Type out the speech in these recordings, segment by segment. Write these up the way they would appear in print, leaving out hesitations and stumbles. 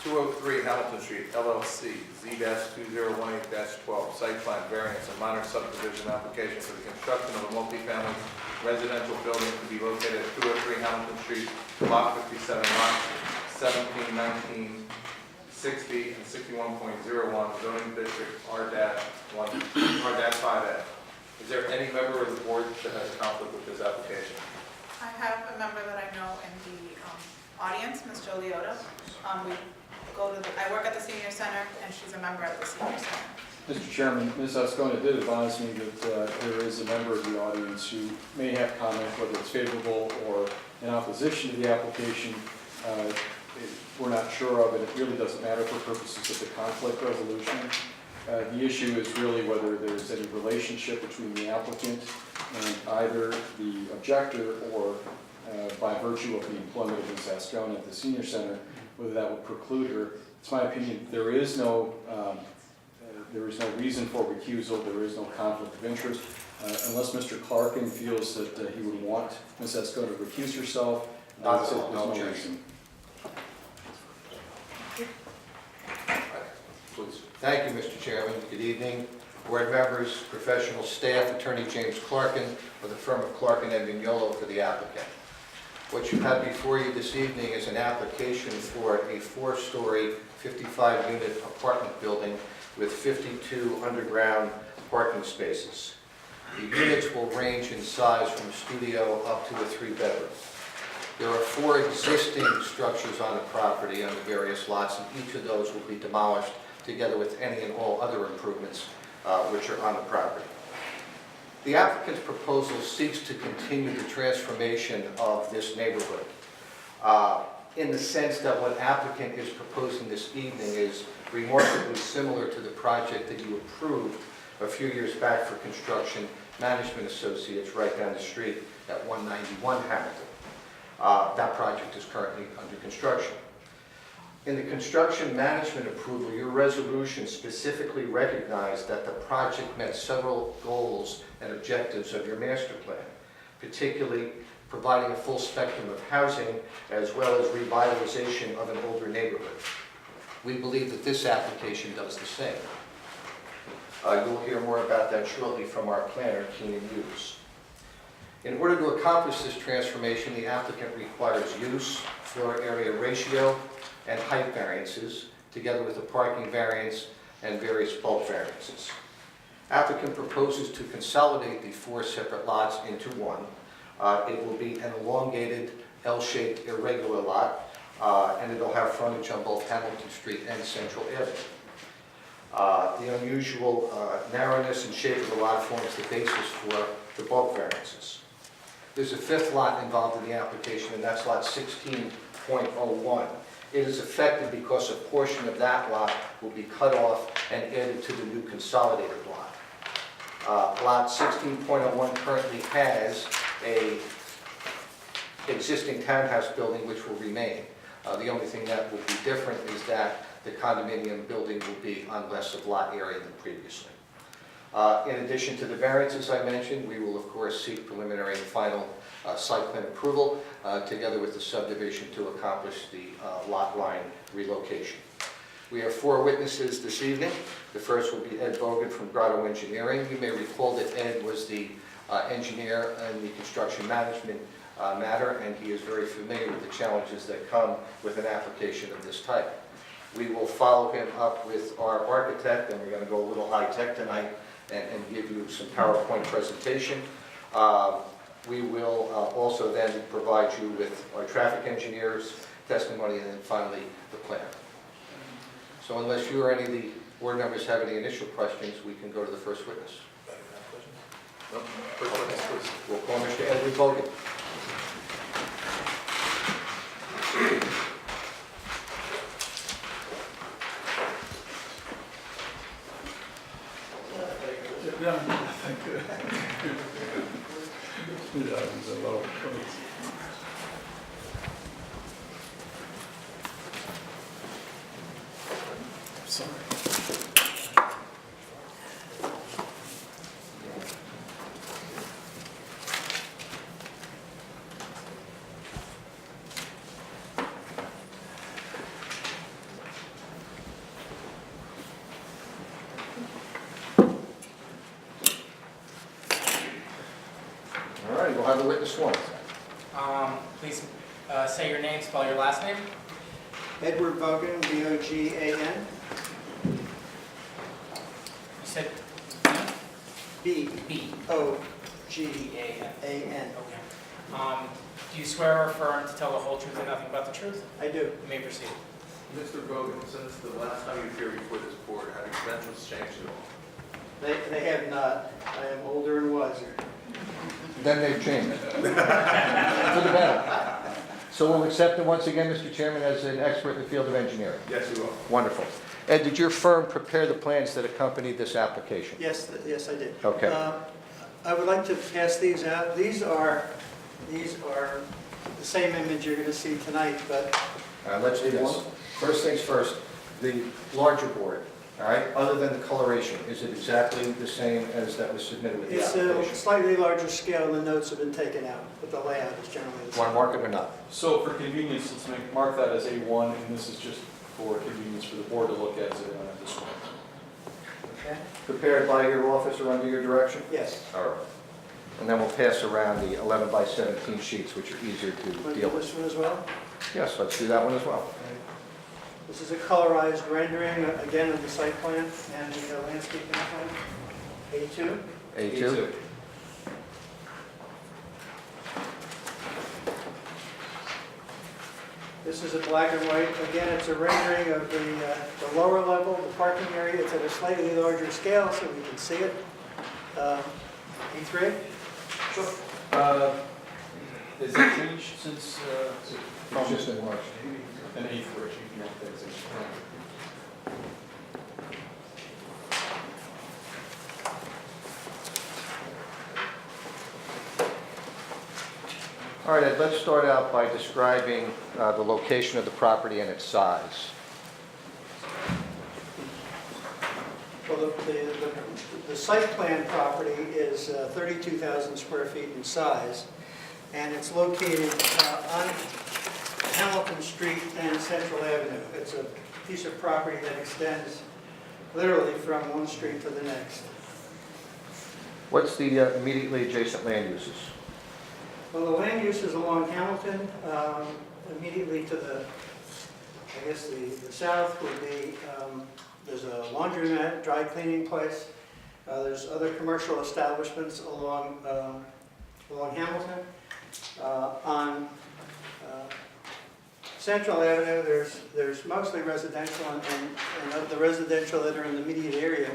203 Hamilton Street, LLC, Z-2018-12, site plan variance and minor subdivision application for the construction of a multifamily residential building to be located at 203 Hamilton Street, Lot 57, Lot 17, 19, 60, and 61.01, zoning district R-1, R-5A. Is there any member of the board that has conflict with this application? I have a member that I know in the audience, Ms. Joliota. I work at the senior center, and she's a member at the senior center. Mr. Chairman, Ms. Ascona did advise me that there is a member of the audience who may have comment, whether it's favorable or in opposition to the application. We're not sure of it. It really doesn't matter for purposes of the conflict resolution. The issue is really whether there's any relationship between the applicant and either the objector or by virtue of the employment of Ms. Ascona at the senior center, whether that would preclude her. It's my opinion there is no reason for recusal. There is no conflict of interest. Unless Mr. Clarkin feels that he would want Ms. Ascona to recuse herself, there's no reason. Please. Thank you, Mr. Chairman. Good evening, board members, professional staff, Attorney James Clarkin of the firm of Clarkin and Vignolo for the applicant. What you have before you this evening is an application for a 4-story, 55-unit apartment building with 52 underground parking spaces. The units will range in size from a studio up to a 3-bedroom. There are 4 existing structures on the property on the various lots, and each of those will be demolished together with any and all other improvements which are on the property. The applicant's proposal seeks to continue the transformation of this neighborhood in the sense that what applicant is proposing this evening is remarkably similar to the project that you approved a few years back for Construction Management Associates right down the street at 191 Hamilton. That project is currently under construction. In the construction management approval, your resolution specifically recognized that the project met several goals and objectives of your master plan, particularly providing a full spectrum of housing as well as revitalization of an older neighborhood. We believe that this application does the same. You'll hear more about that shortly from our planner, Keenan Hughes. In order to accomplish this transformation, the applicant requires use, floor area ratio, and height variances, together with a parking variance and various bulk variances. Applicant proposes to consolidate the 4 separate lots into one. It will be an elongated L-shaped irregular lot, and it'll have frontage on both Hamilton Street and Central Avenue. The unusual narrowness and shape of the lot forms the basis for the bulk variances. There's a 5th lot involved in the application, and that's lot 16.01. It is affected because a portion of that lot will be cut off and added to the new consolidated lot. Lot 16.01 currently has an existing townhouse building which will remain. The only thing that will be different is that the condominium building will be on less of lot area than previously. In addition to the variances I mentioned, we will of course seek preliminary and final site plan approval together with the subdivision to accomplish the lot line relocation. We have 4 witnesses this evening. The first will be Ed Bogan from Grotto Engineering. You may recall that Ed was the engineer in the construction management matter, and he is very familiar with the challenges that come with an application of this type. We will follow him up with our architect, and we're going to go a little high-tech tonight and give you some PowerPoint presentation. We will also then provide you with our traffic engineers' testimony, and then finally the plan. So unless you or any of the board members have any initial questions, we can go to the first witness. No? First witness, please. We'll call Mr. Edward Bogan. Sorry. have the witness sworn. Please say your name, spell your last name. Edward Bogan, B-O-G-A-N, You said B-O-G-A-N. B-A-N. Okay. Do you swear or affirm to tell the whole truth and nothing but the truth? I do. You may proceed. Mr. Bogan, since the last time you appeared before this board, have your credentials changed at all? They have not. I am older and wiser. Then they've changed. For the better. So we'll accept it once again, Mr. Chairman, as an expert in the field of engineering. Yes, you will. Wonderful. Ed, did your firm prepare the plans that accompanied this application? Yes, yes, I did. Okay. I would like to pass these out. These are the same image you're going to see tonight, but Let's do this. First things first, the larger board, all right, other than the coloration, is it exactly the same as that was submitted with the it's a application? slightly larger scale and the notes have been taken out, but the layout is generally the Want to same. mark it or not? So for convenience, let's mark that as A1, and this is just for convenience for the board to look at, so they don't have to scroll. Okay? Prepared by your office or under your direction? Yes. All right. And then we'll pass around the 11 by 17 sheets, which are easier to Want to deal do with. this one as well? Yes, let's do that one as well. This is a colorized rendering, again, of the site plan and the landscaping plan. A2. A2? This is a black and white. Again, it's a rendering of the lower level, the parking area. It's at a slightly larger scale so we can see it. E3? Sure. Has it changed since, It's just enlarged. an eighth version? Yeah, that's it. All right, Ed, let's start out by describing the location of the property and its size. Well, the site plan property is 32,000 square feet in size, and it's located on Hamilton Street and Central Avenue. It's a piece of property that extends literally from one street to the next. What's the immediately adjacent land uses? Well, the land uses along Hamilton, immediately to the, I guess the south would be, there's a laundromat, dry cleaning place. There's other commercial establishments along Hamilton. On Central Avenue, there's mostly residential, and of the residential that are in the immediate area,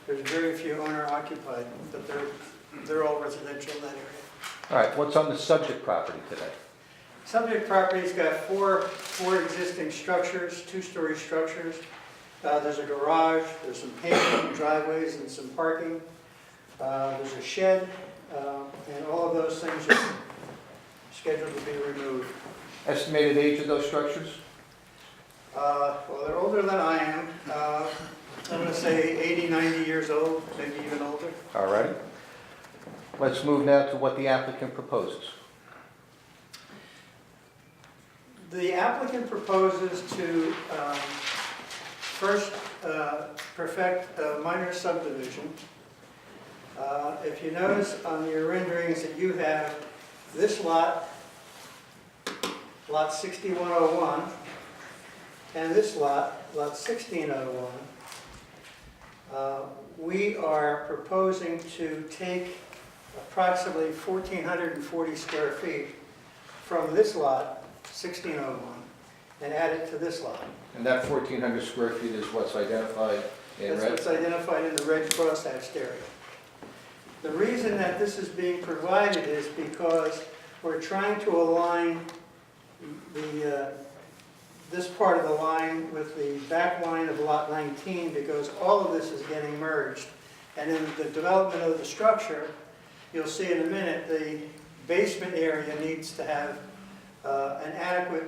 there's very few owner occupied, but they're all residential in that area. All right, what's on the subject property today? Subject property's got four existing structures, two-story structures. There's a garage, there's some pavement, driveways, and some parking. There's a shed, and all of those things are scheduled to be removed. Estimated age of those structures? Well, they're older than I am. I'm going to say 80, 90 years old, maybe even older. All right. Let's move now to what the applicant proposes. The applicant proposes to first perfect a minor subdivision. If you notice on your renderings that you have this lot, lot 6101, and this lot, lot 1601, we are proposing to take approximately 1,440 square feet from this lot, 1601, and add it to this lot. And that 1,400 square feet is what's identified in That's red? what's identified in the red crosshatched area. The reason that this is being provided is because we're trying to align this part of the line with the back line of lot 19, because all of this is getting merged. And in the development of the structure, you'll see in a minute, the basement area needs to have an adequate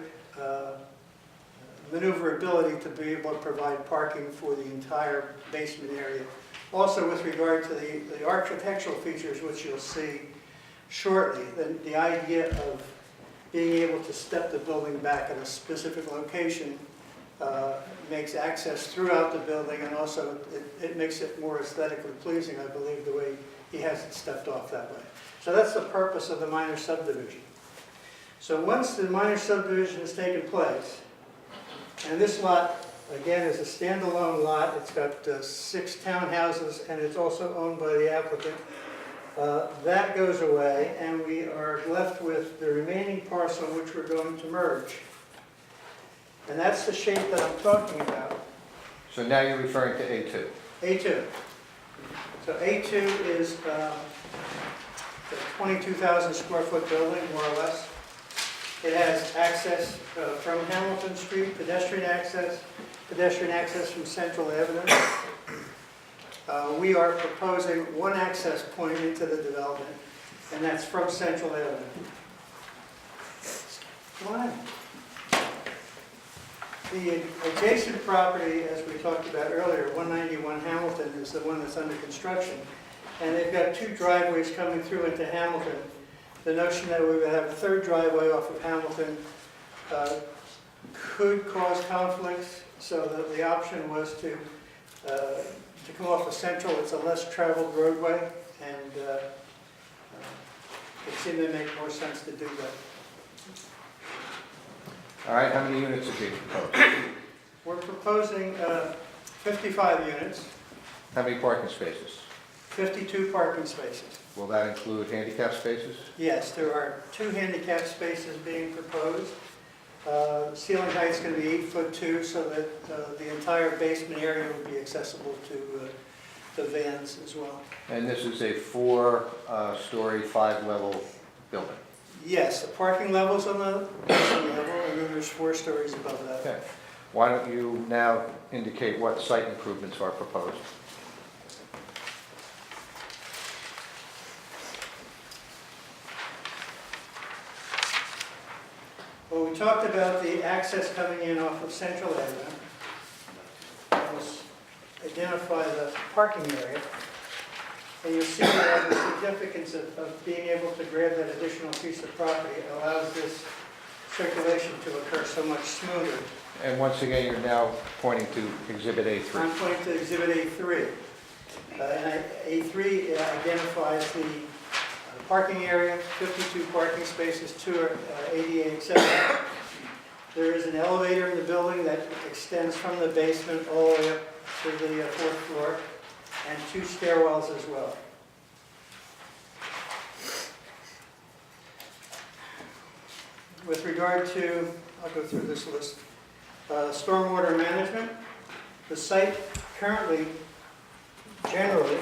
maneuverability to be able to provide parking for the entire basement area. Also, with regard to the architectural features, which you'll see shortly, the idea of being able to step the building back at a specific location makes access throughout the building, and also it makes it more aesthetically pleasing, I believe, the way he has it stepped off that way. So that's the purpose of the minor subdivision. So once the minor subdivision has taken place, and this lot, again, is a standalone lot, it's got 6 townhouses, and it's also owned by the applicant, that goes away, and we are left with the remaining parcel which we're going to merge. And that's the shape that I'm talking about. So now you're referring to A2. A2. So A2 is a 22,000 square foot building, more or less. It has access from Hamilton Street, pedestrian access from Central Avenue. We are proposing one access point into the development, and that's from Central Avenue. Come on. The adjacent property, as we talked about earlier, 191 Hamilton, is the one that's under construction. And they've got 2 driveways coming through into Hamilton. The notion that we would have a 3rd driveway off of Hamilton could cause conflicts, so the option was to come off of Central. It's a less traveled roadway, and it seemed to make more sense to do that. All right, how many units are being proposed? We're proposing 55 units, How many parking spaces? 52 parking spaces. Will that include handicap spaces? Yes, there are 2 handicap spaces being proposed. Ceiling height's going to be 8'2", so that the entire basement area will be accessible to vans as well. And this is a 4-story, 5-level building? Yes, the parking level's on the basement level, and then there's 4 stories above that. Okay. Why don't you now indicate what site improvements are proposed? Well, we talked about the access coming in off of Central Avenue. Let's identify the parking area. And you'll see that the significance of being able to grab that additional piece of property allows this circulation to occur so much smoother. And once again, you're now pointing to Exhibit A3. I'm pointing to Exhibit A3. And A3 identifies the parking area, 52 parking spaces, 2 are ADA accessible. There is an elevator in the building that extends from the basement all the way up to the 4th floor, and 2 stairwells as well. With regard to, I'll go through this list, stormwater management, the site currently, generally,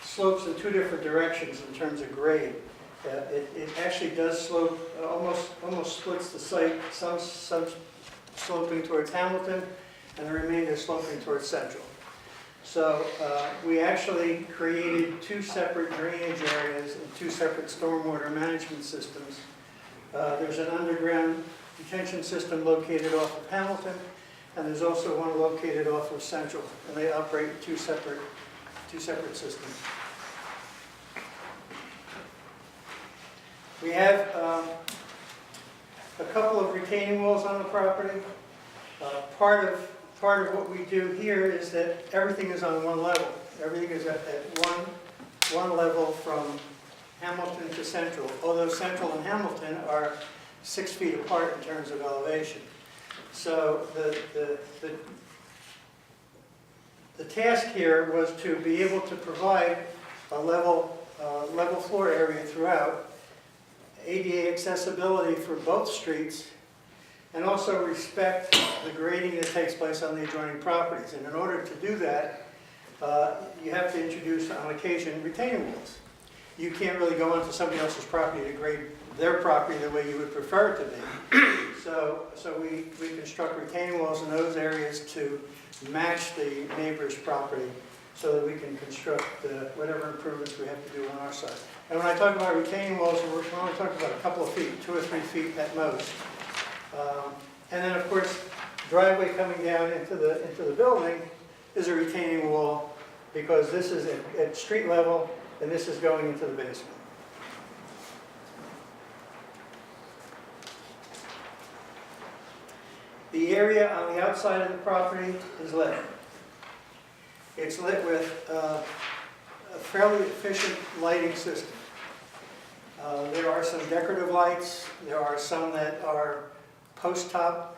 slopes in 2 different directions in terms of grade. It actually does slope, almost splits the site, some sloping towards Hamilton, and the remainder sloping towards Central. So we actually created 2 separate drainage areas and 2 separate stormwater management systems. There's an underground detention system located off of Hamilton, and there's also one located off of Central, and they operate 2 separate systems. We have a couple of retaining walls on the property. Part of what we do here is that everything is on one level. Everything is at one level from Hamilton to Central, although Central and Hamilton are 6 feet apart in terms of elevation. So the task here was to be able to provide a level floor area throughout, ADA accessibility for both streets, and also respect the grading that takes place on the adjoining properties. And in order to do that, you have to introduce, on occasion, retaining walls. You can't really go onto somebody else's property to grade their property the way you would prefer it to be. So we construct retaining walls in those areas to match the neighbor's property so that we can construct whatever improvements we have to do on our side. And when I talk about retaining walls, we're only talking about a couple of feet, 2 or 3 feet at most. And then, of course, driveway coming down into the building is a retaining wall, because this is at street level and this is going into the basement. The area on the outside of the property is lit. It's lit with a fairly efficient lighting system. There are some decorative lights. There are some that are post-top,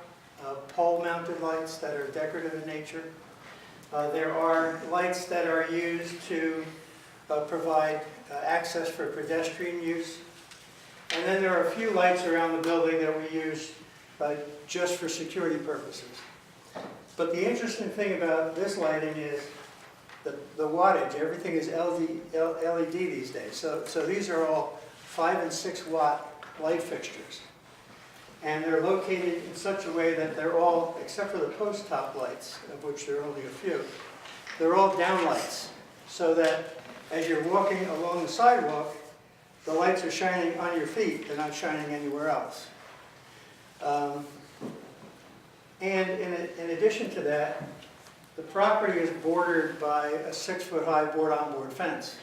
pole-mounted lights that are decorative in nature. There are lights that are used to provide access for pedestrian use. And then there are a few lights around the building that we use just for security purposes. But the interesting thing about this lighting is the wattage. Everything is LED these days. So these are all 5 and 6 watt light fixtures. And they're located in such a way that they're all, except for the post-top lights, of which there are only a few, they're all down lights. So that as you're walking along the sidewalk, the lights are shining on your feet. They're not shining anywhere else. And in addition to that, the property is bordered by a 6-foot-high board-on-board fence.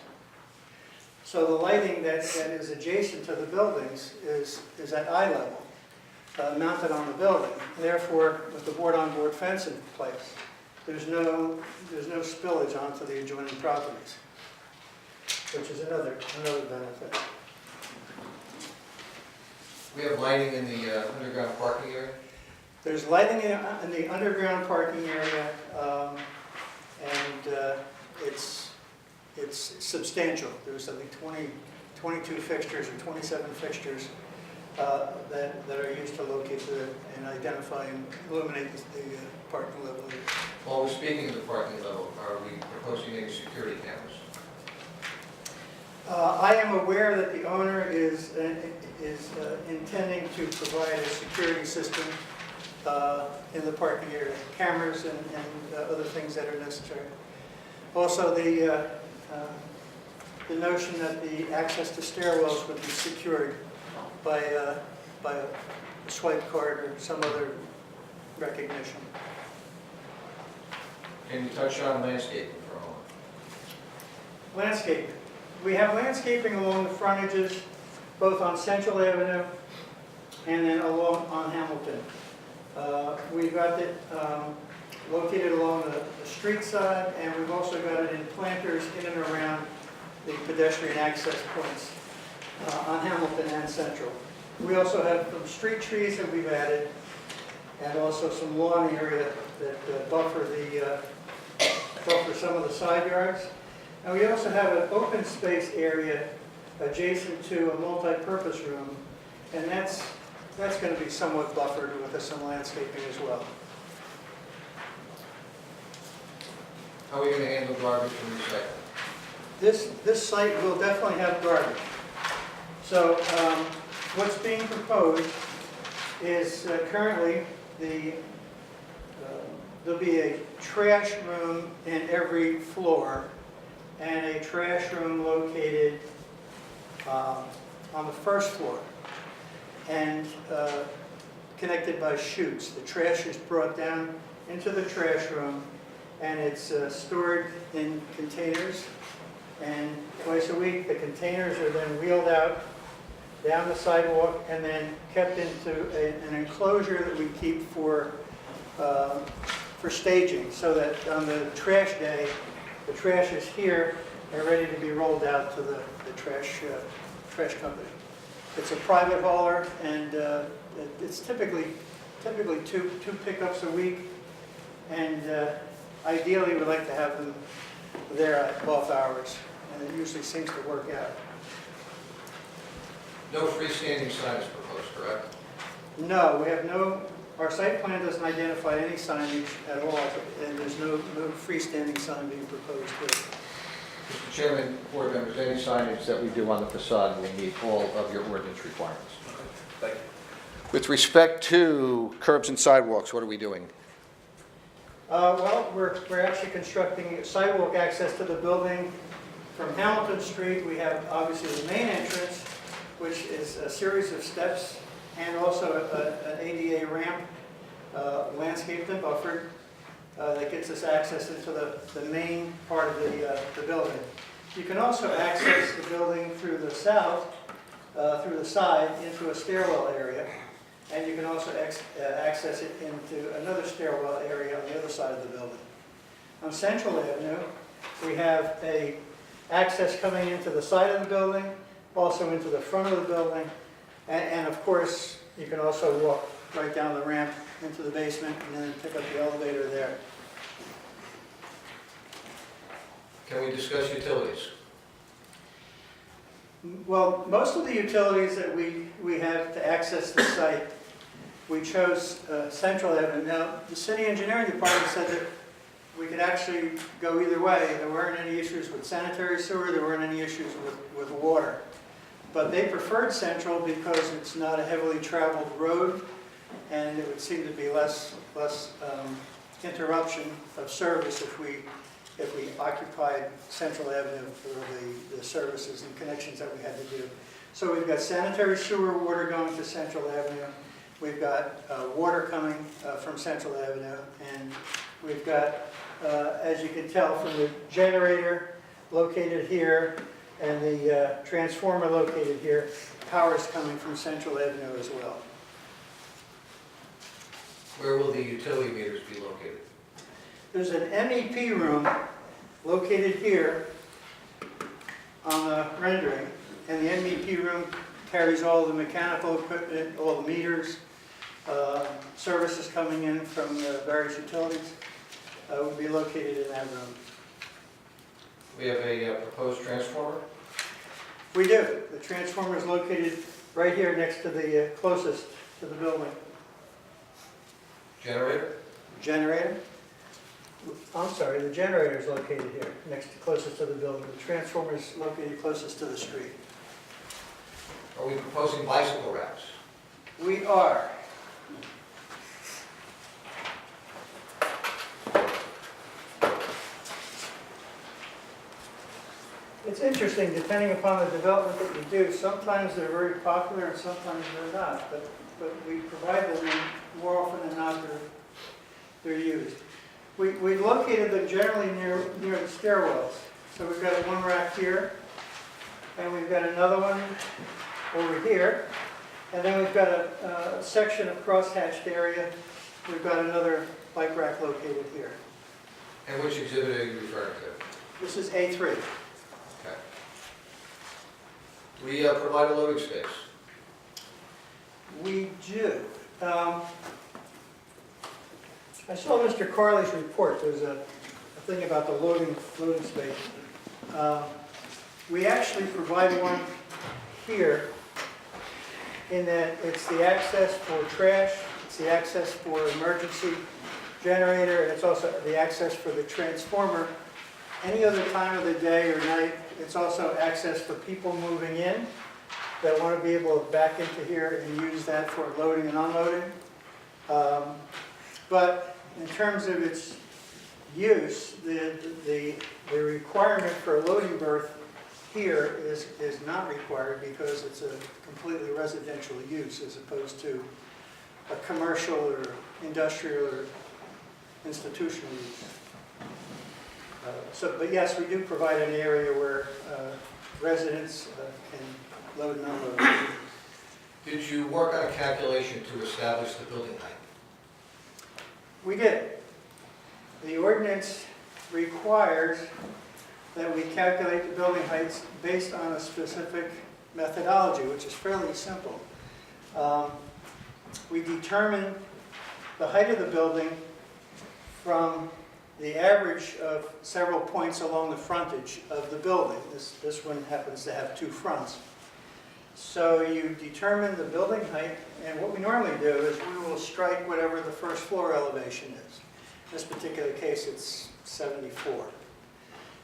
So the lighting that is adjacent to the buildings is at eye level, mounted on the building. Therefore, with the board-on-board fence in place, there's no spillage onto the adjoining properties, which is another benefit. We have lighting in the underground parking area? There's lighting in the underground parking area, and it's substantial. There's, I think, 22 fixtures or 27 fixtures that are used to locate and identify and illuminate the parking level. While we're speaking of the parking level, are we proposing any security cameras? I am aware that the owner is intending to provide a security system in the parking area, cameras and other things that are necessary. Also, the notion that the access to stairwells would be secured by a swipe card or some other recognition. Can you touch on landscaping for a moment? Landscaping. We have landscaping along the frontages, both on Central Avenue and then on Hamilton. We've got it located along the street side, and we've also got it in planters in and around the pedestrian access points on Hamilton and Central. We also have some street trees that we've added, and also some lawn area that buffer some of the side yards. And we also have an open space area adjacent to a multi-purpose room, and that's going to be somewhat buffered with some landscaping as well. How are we going to handle garbage and recycling? This site will definitely have garbage. So what's being proposed is currently there'll be a trash room in every floor and a trash room located on the first floor and connected by chutes. The trash is brought down into the trash room, and it's stored in containers, and twice a week the containers are then wheeled out down the sidewalk and then kept into an enclosure that we keep for staging, so that on the trash day the trash is here and ready to be rolled out to the trash company. It's a private hauler, and it's typically two pickups a week, and ideally we'd like to have them there at both hours, and it usually seems to work out. No freestanding sign is proposed, correct? No, we have no, our site plan doesn't identify any signage at all, and there's no freestanding sign being proposed here. Mr. Chairman, board members, any signage that we do on the facade will meet all of your ordinance requirements. Thank you. With respect to curbs and sidewalks, what are we doing? Well, we're actually constructing sidewalk access to the building from Hamilton Street. We have obviously the main entrance, which is a series of steps, and also an ADA ramp, landscaped and buffered, that gets us access into the main part of the building. You can also access the building through the south, through the side, into a stairwell area, and you can also access it into another stairwell area on the other side of the building. On Central Avenue, we have a access coming into the side of the building, also into the front of the building, and of course, you can also walk right down the ramp into the basement and then pick up the elevator there. Can we discuss utilities? Well, most of the utilities that we have to access the site, we chose Central Avenue. Now, the city engineering department said that we could actually go either way. There weren't any issues with sanitary sewer, there weren't any issues with water. But they preferred Central because it's not a heavily traveled road, and it would seem to be less interruption of service if we occupied Central Avenue for the services and connections that we had to do. So we've got sanitary sewer water going to Central Avenue. We've got water coming from Central Avenue. And we've got, as you can tell from the generator located here and the transformer located here, power is coming from Central Avenue as well. Where will the utility meters be located? There's an MEP room located here on the rendering, and the MEP room carries all the mechanical equipment, all the meters, services coming in from the various utilities will be located in that room. We have a proposed transformer. We do. The transformer is located right here next to the closest to the building. Generator? Generator? I'm sorry, the generator is located here, closest to the building. The transformer is located closest to the street. Are we proposing bicycle racks? We are. It's interesting, depending upon the development that you do, sometimes they're very popular and sometimes they're not, but we provide them, and more often than not, they're used. We located them generally near the stairwells. So we've got one rack here, and we've got another one over here, and then we've got a section of crosshatched area. We've got another bike rack located here. And which exhibit are you referring to? This is A3. Okay. We provide a loading space. We do. I saw Mr. Carley's report. There's a thing about the loading space. We actually provide one here in that it's the access for trash, it's the access for emergency generator, and it's also the access for the transformer. Any other time of the day or night, it's also access for people moving in that want to be able to back into here and use that for loading and unloading. But in terms of its use, the requirement for a loading berth here is not required because it's a completely residential use as opposed to a commercial or industrial or institutional use. But yes, we do provide an area where residents can load and unload. Did you work on a calculation to establish the building height? We did. The ordinance requires that we calculate the building heights based on a specific methodology, which is fairly simple. We determine the height of the building from the average of several points along the frontage of the building. This one happens to have two fronts. So you determine the building height, and what we normally do is we will strike whatever the first floor elevation is. In this particular case, it's 74.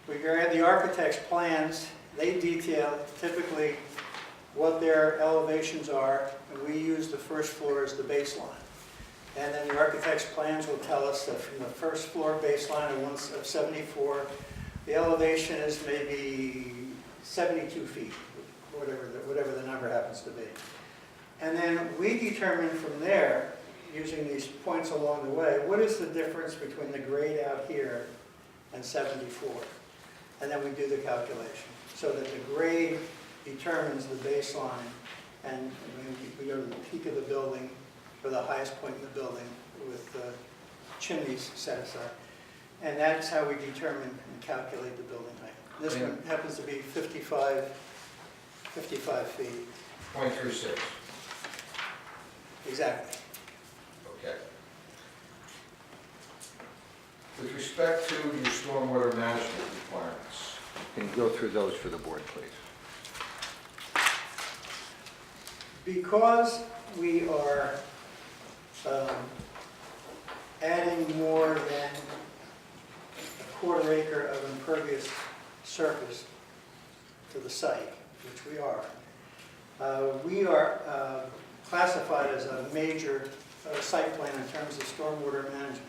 We grab the architect's plans. They detail typically what their elevations are, and we use the first floor as the baseline. And then the architect's plans will tell us that from the first floor baseline of 74, the elevation is maybe 72 feet, whatever the number happens to be. And then we determine from there, using these points along the way, what is the difference between the grade out here and 74? And then we do the calculation so that the grade determines the baseline, and we go to the peak of the building, or the highest point in the building with chimneys set aside. And that's how we determine and calculate the building height. This one happens to be 55 feet. 0.36, Exactly. okay. With respect to your stormwater management requirements, can you go through those for the board, please? Because we are adding more than a quarter acre of impervious surface to the site, which we are classified as a major site plan in terms of stormwater management.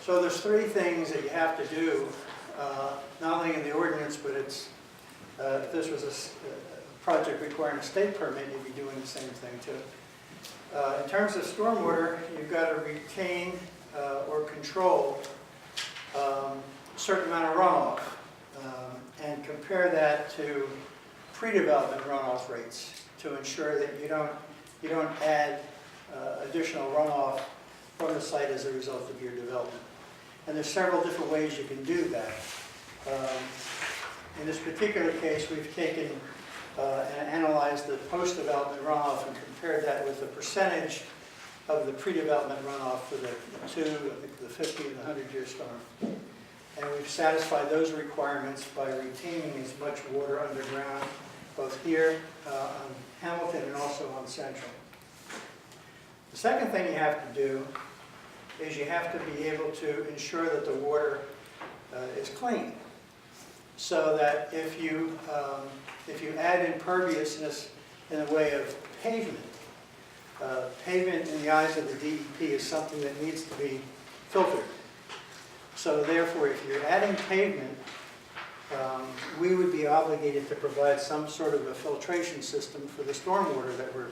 So there's three things that you have to do, not only in the ordinance, but it's, if this was a project requiring a state permit, you'd be doing the same thing too. In terms of stormwater, you've got to retain or control a certain amount of runoff and compare that to pre-development runoff rates to ensure that you don't add additional runoff from the site as a result of your development. And there's several different ways you can do that. In this particular case, we've taken and analyzed the post-development runoff and compared that with the percentage of the pre-development runoff for the two, I think the 50 and the 100-year storm. And we've satisfied those requirements by retaining as much water underground, both here on Hamilton and also on Central. The second thing you have to do is you have to be able to ensure that the water is clean. So that if you add imperviousness in the way of pavement, pavement in the eyes of the DEP is something that needs to be filtered. So therefore, if you're adding pavement, we would be obligated to provide some sort of a filtration system for the stormwater that we're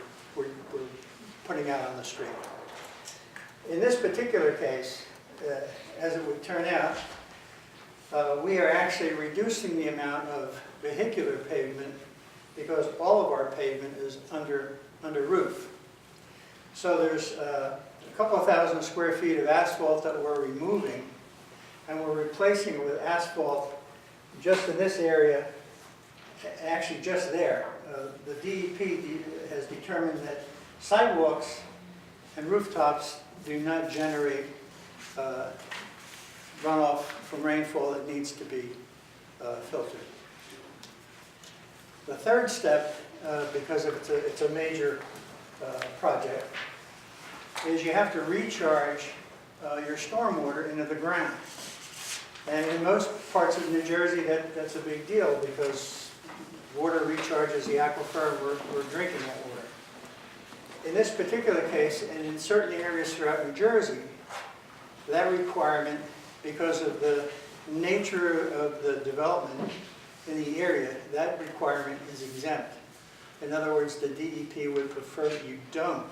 putting out on the street. In this particular case, as it would turn out, we are actually reducing the amount of vehicular pavement because all of our pavement is under roof. So there's a couple of thousand square feet of asphalt that we're removing, and we're replacing it with asphalt just in this area, actually just there. The DEP has determined that sidewalks and rooftops do not generate runoff from rainfall that needs to be filtered. The third step, because it's a major project, is you have to recharge your stormwater into the ground. And in most parts of New Jersey, that's a big deal because water recharges the aquifer and we're drinking that water. In this particular case, and in certain areas throughout New Jersey, that requirement, because of the nature of the development in the area, that requirement is exempt. In other words, the DEP would prefer that you don't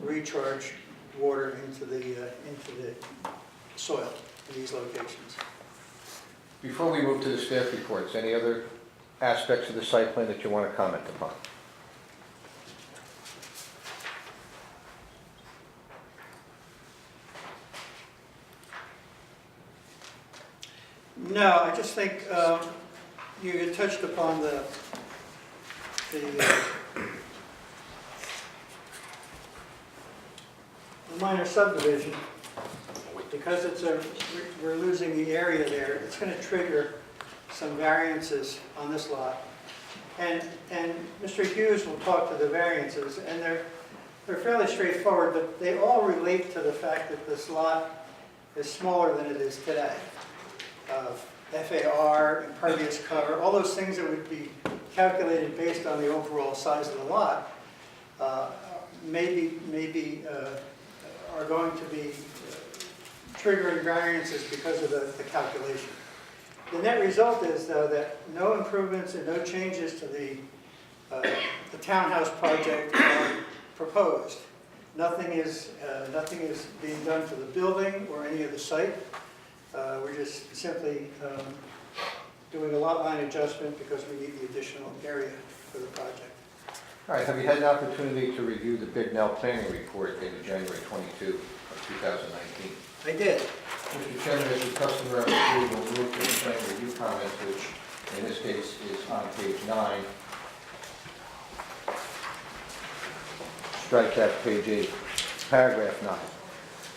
recharge water into the soil in these locations. Before we move to the staff reports, any other aspects of the site plan that you want to comment upon? No, I just think you had touched upon the minor subdivision. Because we're losing the area there, it's going to trigger some variances on this lot. And Mr. Hughes will talk to the variances, and they're fairly straightforward, but they all relate to the fact that this lot is smaller than it is today. FAR, impervious cover, all those things that would be calculated based on the overall size of the lot maybe are going to be triggering variances because of the calculation. The net result is, though, that no improvements and no changes to the townhouse project are proposed. Nothing is being done to the building or any of the site. We're just simply doing a lot line adjustment because we need the additional area for the project. All right, have you had an opportunity to review the Big Now planning report dated January 22 of 2019? I did. Mr. Chairman, as is customary, we will move to the plan review comments, which in this case is on page 9. Strike that page 8, paragraph 9.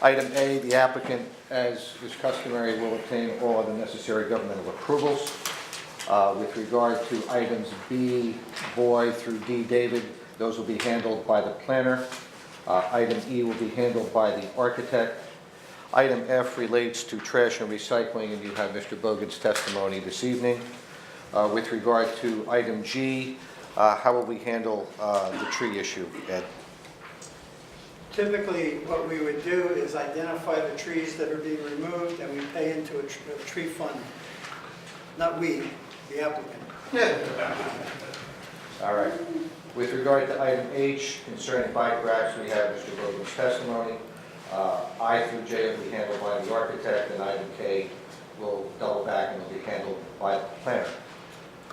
Item A, the applicant, as is customary, will obtain all of the necessary governmental approvals. With regard to items B, Boy, through D, David, those will be handled by the planner. Item E will be handled by the architect. Item F relates to trash and recycling, and you have Mr. Bogan's testimony this evening. With regard to item G, how will we handle the tree issue, Ed? Typically, what we would do is identify the trees that are being removed, and we pay into a tree fund. Not we, the applicant. All right. With regard to item H, concerning bike racks, we have Mr. Bogan's testimony. I through J will be handled by the architect, and item K will double back and will be handled by the planner.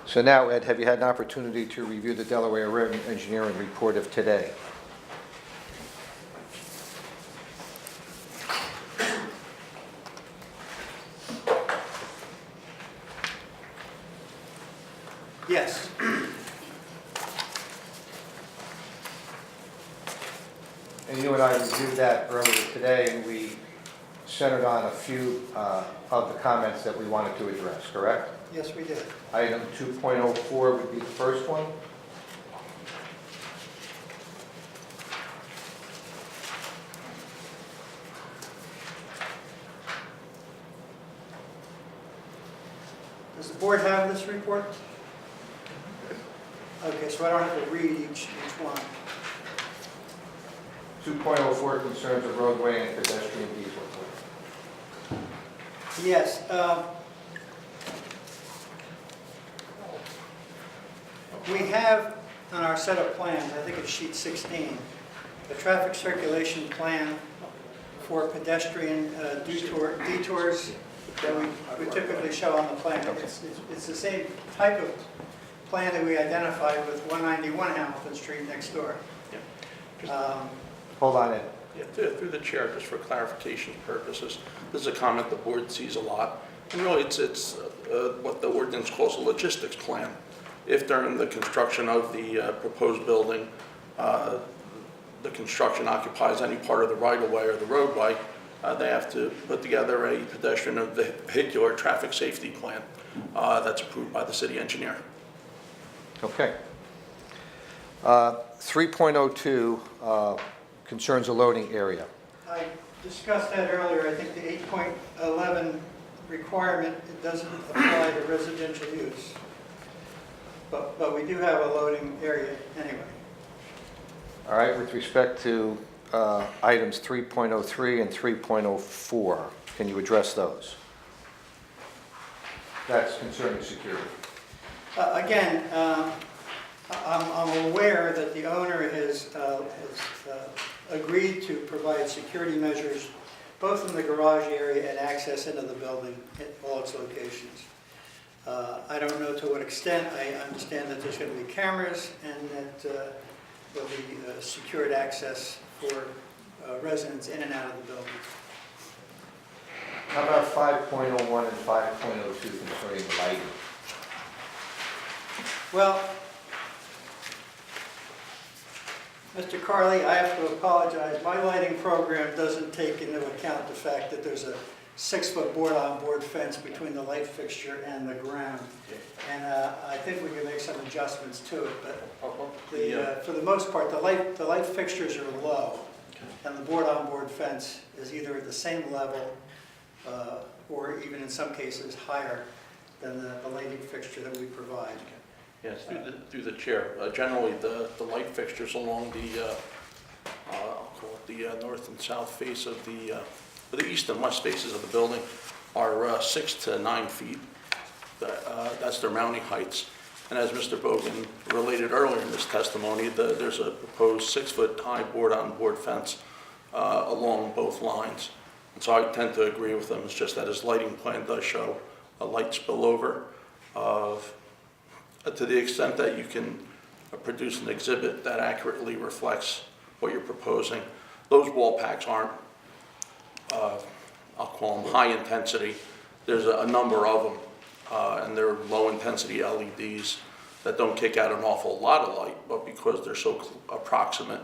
So now, Ed, have you had an opportunity to review the Delaware River Engineering report of today? Yes. And you and I reviewed that earlier today, and we centered on a few of the comments that we wanted to address, correct? Yes, we did. Item 2.04 would be the first one. Does the board have this report? Okay, so I don't have to read each one. 2.04 concerns a roadway and pedestrian easement. Yes. We have on our set of plans, I think it's sheet 16, the traffic circulation plan for pedestrian detours that we typically show on the plan. Okay. It's the same type of plan that we identified with 191 Hamilton Street next door. Hold on, Ed. Yeah, through the chair, just for clarification purposes, this is a comment the board sees a lot, and really it's what the ordinance calls a logistics plan. If during the construction of the proposed building, the construction occupies any part of the right-of-way or the roadway, they have to put together a pedestrian or vehicular traffic safety plan that's approved by the city engineer. Okay. 3.02 concerns a loading area. I discussed that earlier. I think the 8.11 requirement, it doesn't apply to residential use. But we do have a loading area anyway. All right, with respect to items 3.03 and 3.04, can you address those? That's concerning security. Again, I'm aware that the owner has agreed to provide security measures both in the garage area and access into the building at all its locations. I don't know to what extent. I understand that there's going to be cameras and that there'll be secured access for residents in and out of the building. How about 5.01 and 5.02 concerning lighting? Well, Mr. Carley, I have to apologize. My lighting program doesn't take into account the fact that there's a 6-foot board-on-board fence between the light fixture and the ground. And I think we can make some adjustments to it, but for the most part, the light fixtures are low, and the board-on-board fence is either at the same level or even in some cases higher than the lighting fixture that we provide. Yes, through the chair. Generally, the light fixtures along the, I'll call it the north and south face of the east and west faces of the building are 6 to 9 feet. That's their mounting heights. And as Mr. Bogan related earlier in his testimony, there's a proposed 6-foot high board-on-board fence along both lines. And so I tend to agree with him. It's just that his lighting plan does show a light spillover of to the extent that you can produce an exhibit that accurately reflects what you're proposing. Those wall packs aren't, I'll call them high intensity. There's a number of them, and they're low intensity LEDs that don't kick out an awful lot of light, but because they're so approximate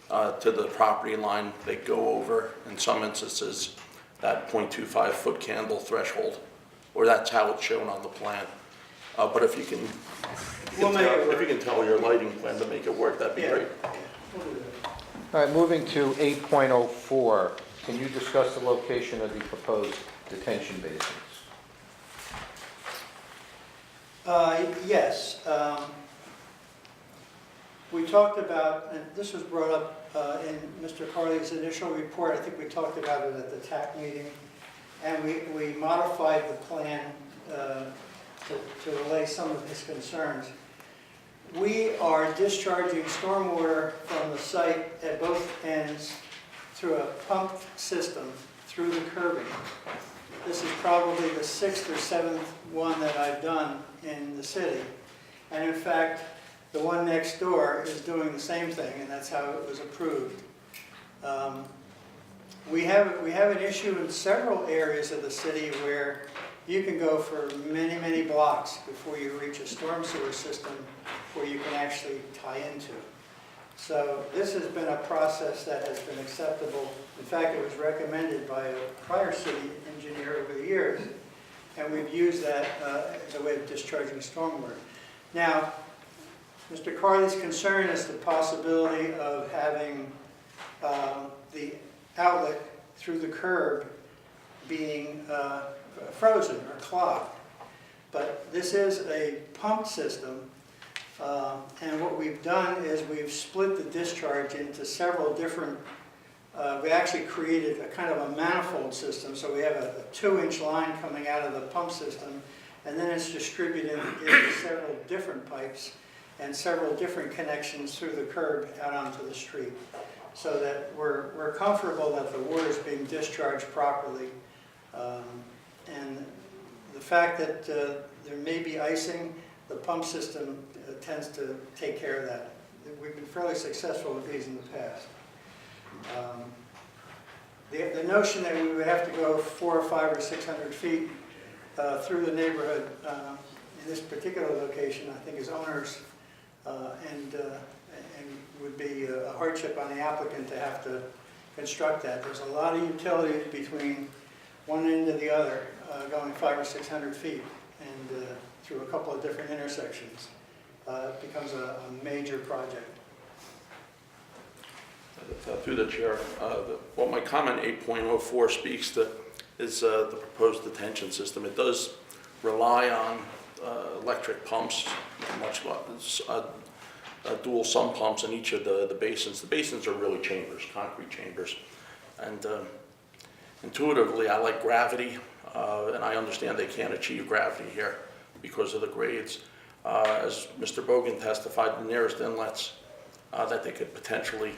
to the property line, they go over, in some instances, that 0.25 foot candle threshold, or that's how it's shown on the plan. But if you can, if you can tell your lighting plan to make it work, that'd be Yeah. great. We'll do that. All right, moving to 8.04, can you discuss the location of the proposed detention basins? Yes. We talked about, and this was brought up in Mr. Carley's initial report, I think we talked about it at the TAC meeting, and we modified the plan to relay some of his concerns. We are discharging stormwater from the site at both ends through a pump system through the curbing. This is probably the 6th or 7th one that I've done in the city. And in fact, the one next door is doing the same thing, and that's how it was approved. We have an issue in several areas of the city where you can go for many, many blocks before you reach a storm sewer system where you can actually tie into. So this has been a process that has been acceptable. In fact, it was recommended by a prior city engineer over the years, and we've used that as a way of discharging stormwater. Now, Mr. Carley's concern is the possibility of having the outlet through the curb being frozen or clogged. But this is a pump system, and what we've done is we've split the discharge into several different, we actually created a kind of a manifold system, so we have a 2-inch line coming out of the pump system, and then it's distributed into several different pipes and several different connections through the curb out onto the street, so that we're comfortable that the water is being discharged properly. And the fact that there may be icing, the pump system tends to take care of that. We've been fairly successful with these in the past. The notion that we would have to go 400 or 500 or 600 feet through the neighborhood in this particular location, I think is onerous and would be a hardship on the applicant to have to construct that. There's a lot of utilities between one end and the other, going 500 or 600 feet, and through a couple of different intersections. It becomes a major project. Through the chair, what my comment 8.04 speaks to is the proposed detention system. It does rely on electric pumps, much dual sump pumps in each of the basins. The basins are really chambers, concrete chambers. And intuitively, I like gravity, and I understand they can't achieve gravity here because of the grades. As Mr. Bogan testified, the nearest inlets that they could potentially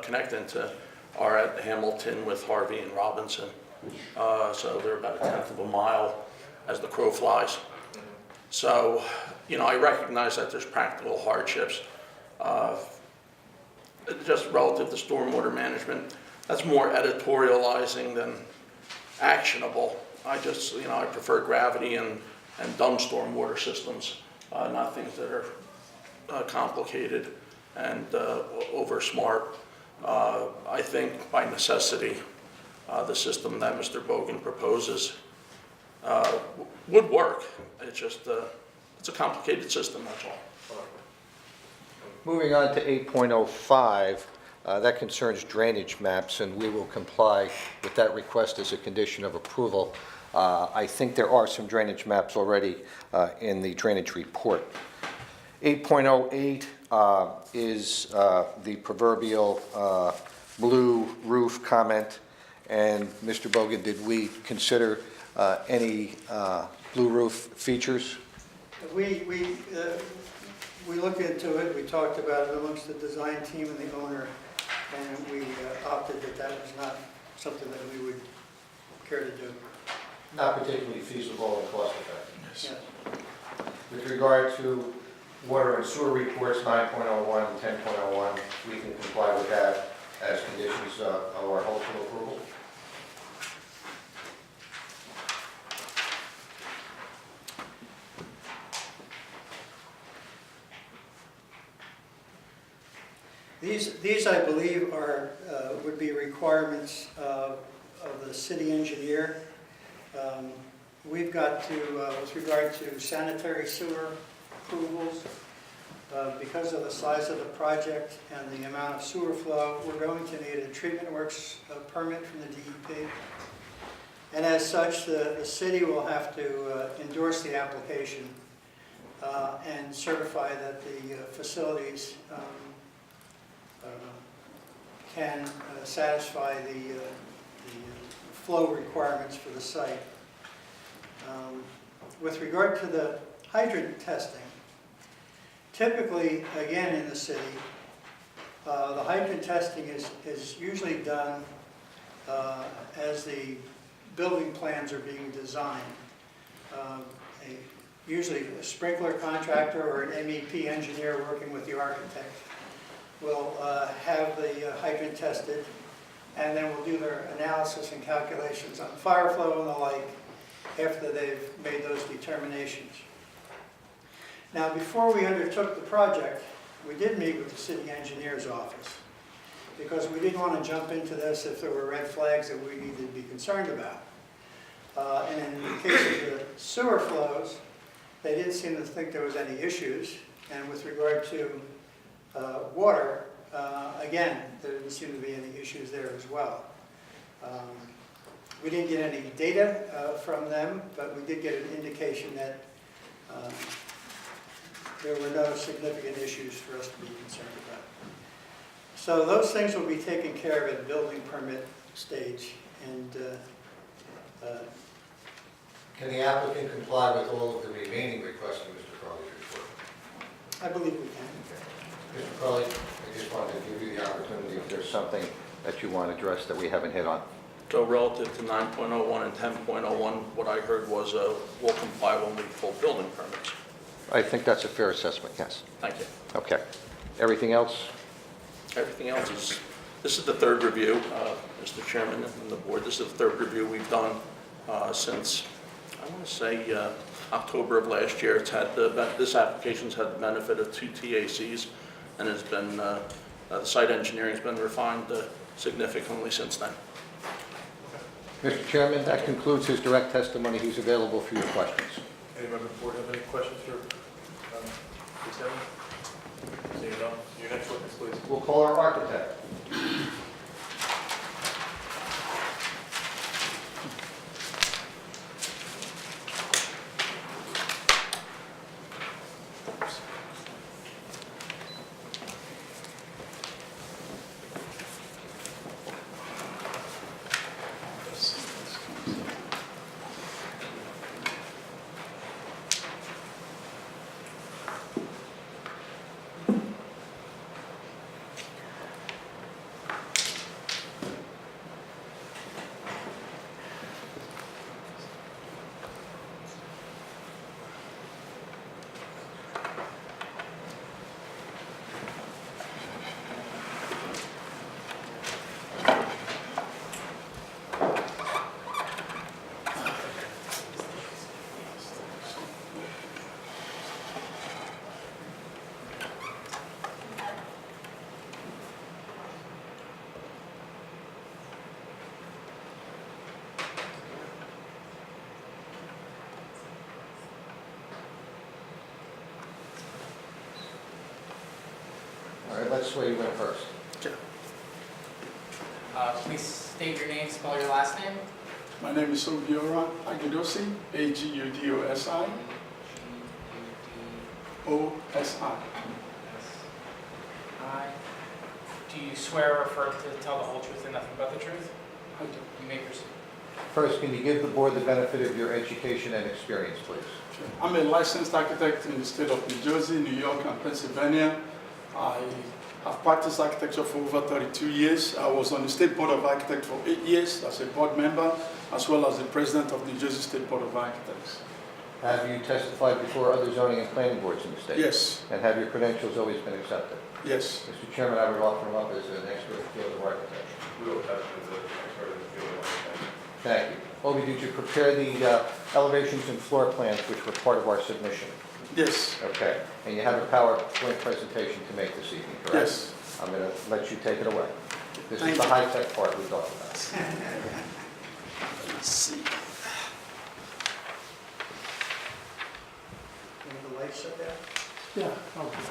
connect into are at Hamilton with Harvey and Robinson. So they're about 1/10 of a mile as the crow flies. So, you know, I recognize that there's practical hardships. Just relative to stormwater management, that's more editorializing than actionable. I just, you know, I prefer gravity and dumb stormwater systems, not things that are complicated and over smart. I think by necessity, the system that Mr. Bogan proposes would work. It's just, it's a complicated system, that's all. Moving on to 8.05, that concerns drainage maps, and we will comply with that request as a condition of approval. I think there are some drainage maps already in the drainage report. 8.08 is the proverbial blue roof comment, and Mr. Bogan, did we consider any blue roof features? We looked into it, we talked about it amongst the design team and the owner, and we opted that that was not something that we would care to do. Not particularly feasible and cost effective. Yes. With regard to water and sewer reports, 9.01 and 10.01, we can comply with that as conditions of our wholesale approval. These, I believe, would be requirements of the city engineer. We've got to, with regard to sanitary sewer approvals, because of the size of the project and the amount of sewer flow, we're going to need a treatment works permit from the DEP. And as such, the city will have to endorse the application and certify that the facilities can satisfy the flow requirements for the site. With regard to the hydrant testing, typically, again in the city, the hydrant testing is usually done as the building plans are being designed. Usually a sprinkler contractor or an MEP engineer working with the architect will have the hydrant tested, and then we'll do their analysis and calculations on fire flow and the like after they've made those determinations. Now, before we undertook the project, we did meet with the city engineer's office because we didn't want to jump into this if there were red flags that we needed to be concerned about. And in the case of the sewer flows, they didn't seem to think there was any issues. And with regard to water, again, there didn't seem to be any issues there as well. We didn't get any data from them, but we did get an indication that there were no significant issues for us to be concerned about. So those things will be taken care of at building permit stage. And Can the applicant comply with all of the remaining requests in Mr. Crowley's report? I believe we can. Mr. Crowley, I just wanted to give you the opportunity if there's something that you want addressed that we haven't hit on. So relative to 9.01 and 10.01, what I heard was we'll comply when we pull building permits. I think that's a fair assessment, yes. Thank you. Okay. Everything else? Everything else is, this is the third review, Mr. Chairman and the board. This is the third review we've done since, I want to say, October of last year. It's had this application's had the benefit of 2 TACs, and has been the site engineering has been refined significantly since then. Mr. Chairman, that concludes his direct testimony. He's available for your questions. Any member of the board have any questions for Ms. Evans? Seeing none, your next witness, please. We'll call our architect. All right, let's swear you in first. Please state your name, spell your last name. My name is Obiora Agudosi, Agudosi, O-S-I. Do you swear or affirm to tell the whole truth and nothing but the truth? I do. You may proceed. First, can you give the board the benefit of your education and experience, please? Sure. I'm a licensed architect in the state of New Jersey, New York, and Pennsylvania. I have practiced architecture for over 32 years. I was on the State Board of Architects for 8 years as a board member, as well as the president of the New Jersey State Board of Architects. Have you testified before other zoning and planning boards in the state? Yes. And have your credentials always been accepted? Yes. Mr. Chairman, I would offer him up as an expert in the field of architecture. We will test as an expert in the field of architecture. Thank you. Obi, did you prepare the elevations and floor plans which were part of our submission? Yes. Okay. And you have a PowerPoint presentation to make this evening, correct? Yes. I'm going to let you take it away. This is Thank the you. high-tech part we talked about. Let's see. And the lights shut down? Yeah, okay.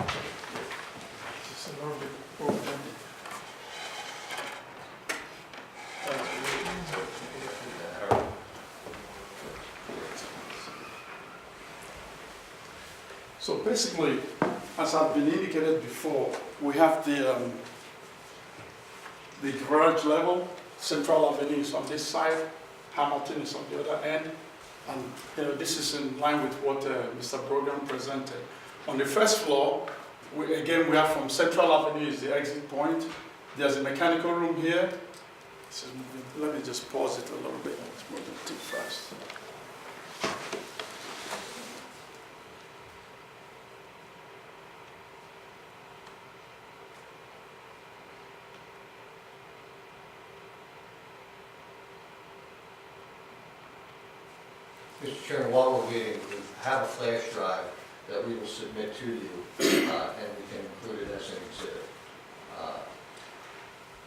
Just a little bit open. So basically, as I've been indicated before, we have the garage level, Central Avenue is on this side, Hamilton is on the other end, and this is in line with what Mr. Brogan presented. On the first floor, we have from Central Avenue is the exit point. There's a mechanical room here. This is moving. Let me just pause it a little bit. It's moving too fast. Mr. Chairman, while we're waiting, we have a flash drive that we will submit to you, and we can include it as an exhibit.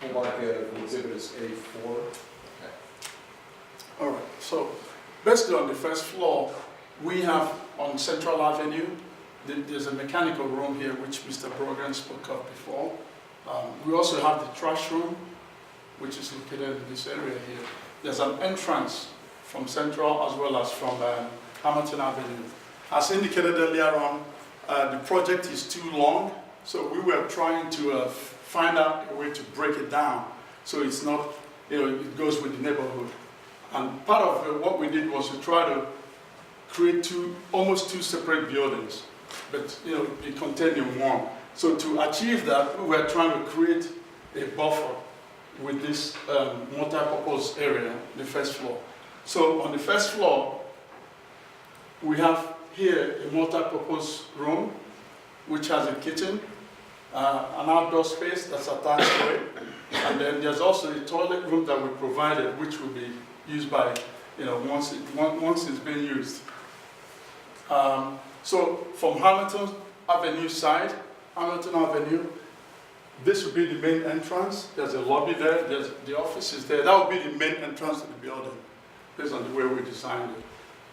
We'll mark the exhibit as A4. All right, so basically on the first floor, we have on Central Avenue, there's a mechanical room here, which Mr. Brogan spoke of before. We also have the trash room, which is located in this area here. There's an entrance from Central as well as from Hamilton Avenue. As indicated earlier on, the project is too long, so we were trying to find out a way to break it down so it's not, it goes with the neighborhood. And part of what we did was to try to create almost two separate buildings, but be contained in one. So to achieve that, we were trying to create a buffer with this multi-purpose area, the first floor. So on the first floor, we have here a multi-purpose room, which has a kitchen, an outdoor space that's attached to it, and then there's also a toilet room that we provided, which will be used by, once it's been used. So from Hamilton Avenue side, Hamilton Avenue, this will be the main entrance. There's a lobby there, there's the offices there. That will be the main entrance to the building, based on the way we designed it.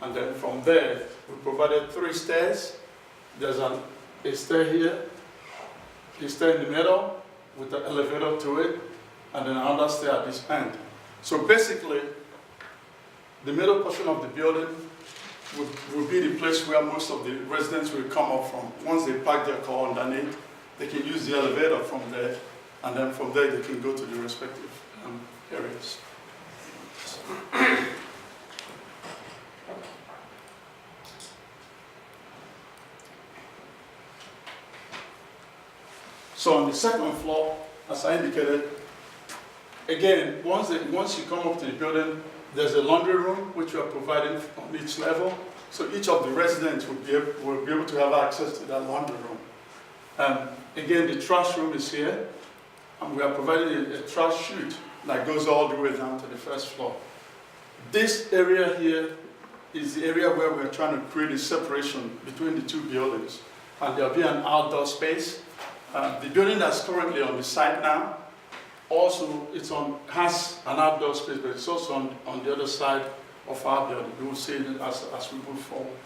And then from there, we provided 3 stairs. There's a stair here, a stair in the middle with an elevator to it, and then another stair at this end. So basically, the middle portion of the building will be the place where most of the residents will come up from. Once they park their car underneath, they can use the elevator from there, and then from there they can go to the respective areas. So on the second floor, as I indicated, again, once you come up to the building, there's a laundry room which we are providing on each level. So each of the residents will be able to have access to that laundry room. Again, the trash room is here, and we are providing a trash chute that goes all the way down to the first floor. This area here is the area where we're trying to create a separation between the two buildings. And there'll be an outdoor space. The building that's currently on the site now, also has an outdoor space, but it's also on the other side of our building. We will see it as we move forward.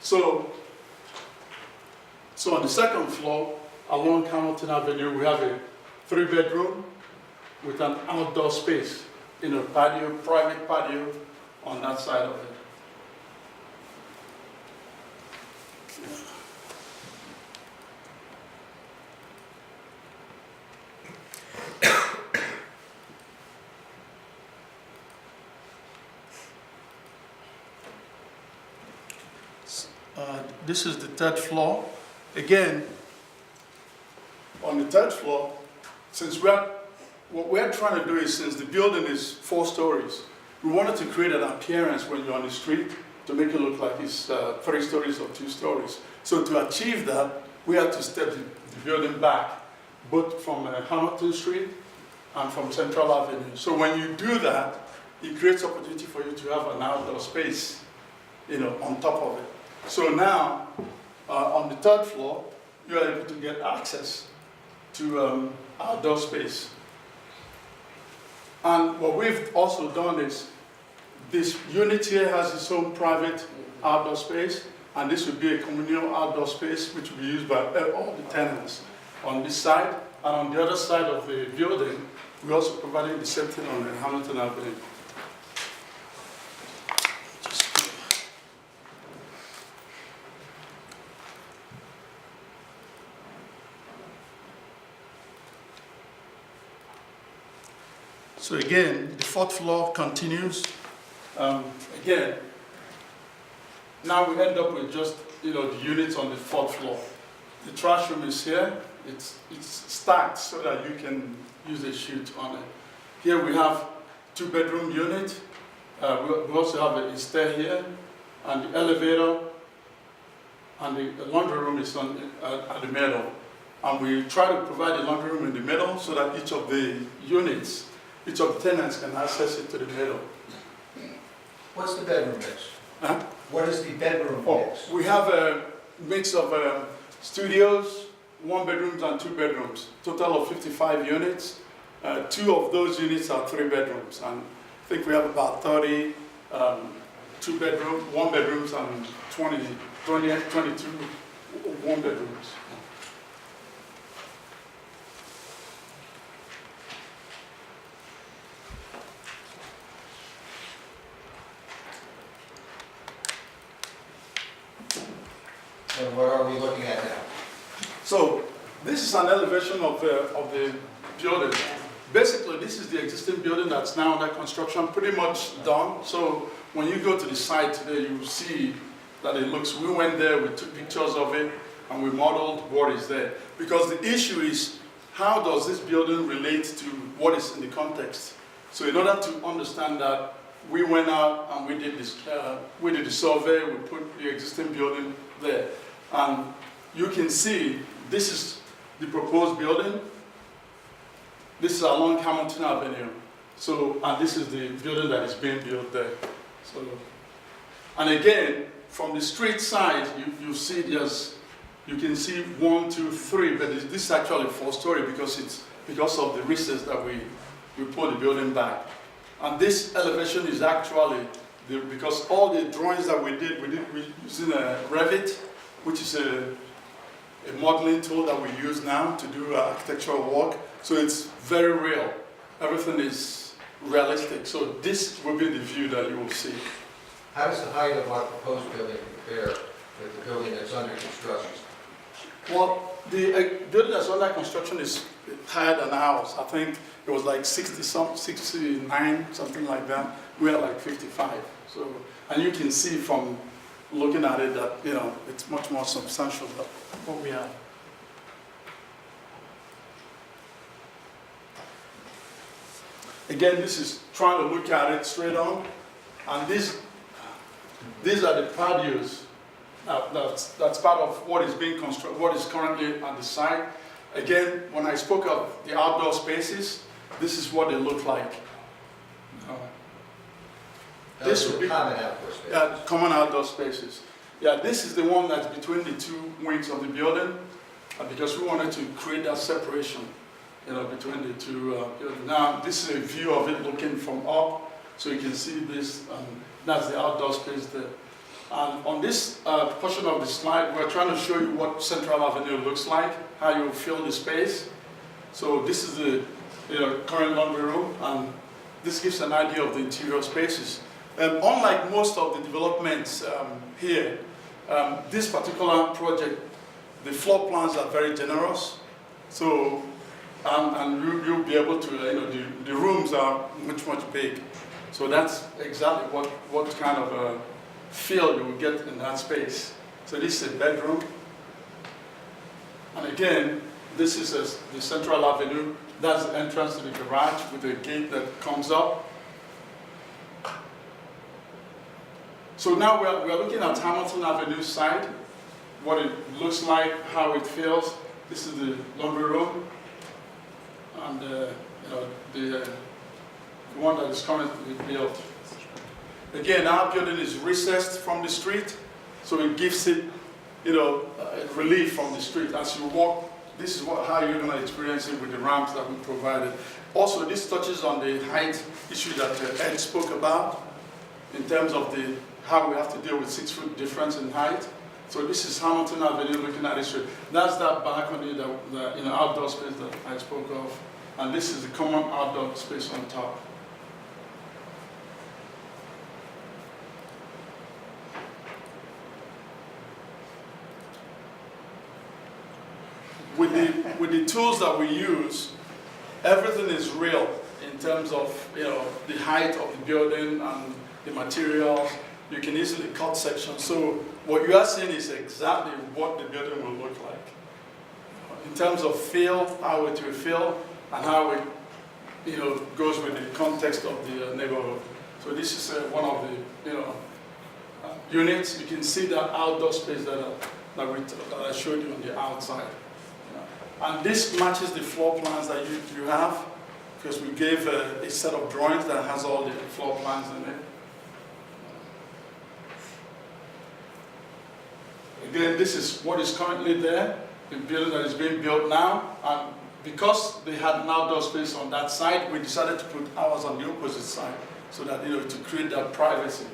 So on the second floor, along Hamilton Avenue, we have a 3-bedroom with an outdoor space, patio, private patio on that side of it. This is the 3rd floor. Again, on the 3rd floor, what we're trying to do is, since the building is 4 stories, we wanted to create an appearance when you're on the street to make it look like it's 3 stories or 2 stories. So to achieve that, we had to step the building back, both from Hamilton Street and from Central Avenue. So when you do that, it creates opportunity for you to have an outdoor space, on top of it. So now, on the 3rd floor, you are able to get access to outdoor space. And what we've also done is, this unit here has its own private outdoor space, and this would be a communal outdoor space which will be used by all the tenants on this side. And on the other side of the building, we're also providing the same thing on Hamilton Avenue. So again, the fourth floor continues. Again, now we end up with just the units on the fourth floor. The trash room is here. It's stacked so that you can use a chute on it. Here we have 2-bedroom unit. We also have a stair here, and the elevator, and the laundry room is at the middle. And we try to provide the laundry room in the middle so that each of the units, each of the tenants can access it to the middle. What's the bedroom mix? Huh? What is the bedroom mix? We have a mix of studios, 1-bedrooms and 2-bedrooms, total of 55 units. 2 of those units are 3-bedrooms, and I think we have about 30 2-bedroom, 1-bedrooms and 22 1-bedrooms. And what are we looking at now? So this is an elevation of the building. Basically, this is the existing building that's now under construction, pretty much done. So when you go to the site today, you will see that it looks, we went there, we took pictures of it, and we modeled what is there. Because the issue is, how does this building relate to what is in the context? So in order to understand that, we went out and we did this, we did the survey, we put the existing building there. And you can see, this is the proposed building. This is along Hamilton Avenue. So, and this is the building that is being built there. So, and again, from the street side, you see there's, you can see 1, 2, 3, but this is actually 4-story because it's because of the recess that we pull the building back. And this elevation is actually, because all the drawings that we using a Revit, which is a modeling tool that we use now to do architectural work. So it's very real. Everything is realistic. So this will be the view that you will see. How does the height of our proposed building compare with the building that's under construction? Well, the building that's under construction is higher than ours. I think it was like 69, something like that. We're like 55. So, and you can see from looking at it that, it's much more substantial than what we have. Again, this is trying to look at it straight on. And these are the patios. That's part of what is being constructed, what is currently at the site. Again, when I spoke of the outdoor spaces, this is what they look like. This would be common outdoor spaces. Common outdoor spaces. Yeah, this is the one that's between the 2 wings of the building, because we wanted to create that separation, between the 2 buildings. Now, this is a view of it looking from up, so you can see this. That's the outdoor space there. And on this portion of the slide, we're trying to show you what Central Avenue looks like, how you feel the space. So this is the current laundry room, and this gives an idea of the interior spaces. Unlike most of the developments here, this particular project, the floor plans are very generous. So, and you'll be able to, the rooms are much big. So that's exactly what kind of feel you will get in that space. So this is a bedroom. And again, this is the Central Avenue. That's the entrance to the garage with a gate that comes up. So now we're looking at Hamilton Avenue side, what it looks like, how it feels. This is the laundry room, and the one that is currently built. Again, our building is recessed from the street, so it gives it, relief from the street. As you walk this is how you're going to experience it with the ramps that we provided. Also, this touches on the height issue that Ed spoke about in terms of how we have to deal with 6-foot difference in height. So this is Hamilton Avenue looking at this street. That's that balcony, the outdoor space that I spoke of. And this is the common outdoor space on top. With the tools that we use, everything is real in terms of the height of the building and the materials. You can easily cut sections. So what you are seeing is exactly what the building will look like. In terms of feel, how it will feel, and how it goes with the context of the neighborhood. So this is one of the units. You can see that outdoor space that I showed you on the outside. And this matches the floor plans that you have, because we gave a set of drawings that has all the floor plans in it. Again, this is what is currently there, the building that is being built now. And because they had an outdoor space on that side, we decided to put ours on the opposite side, so that to create that privacy.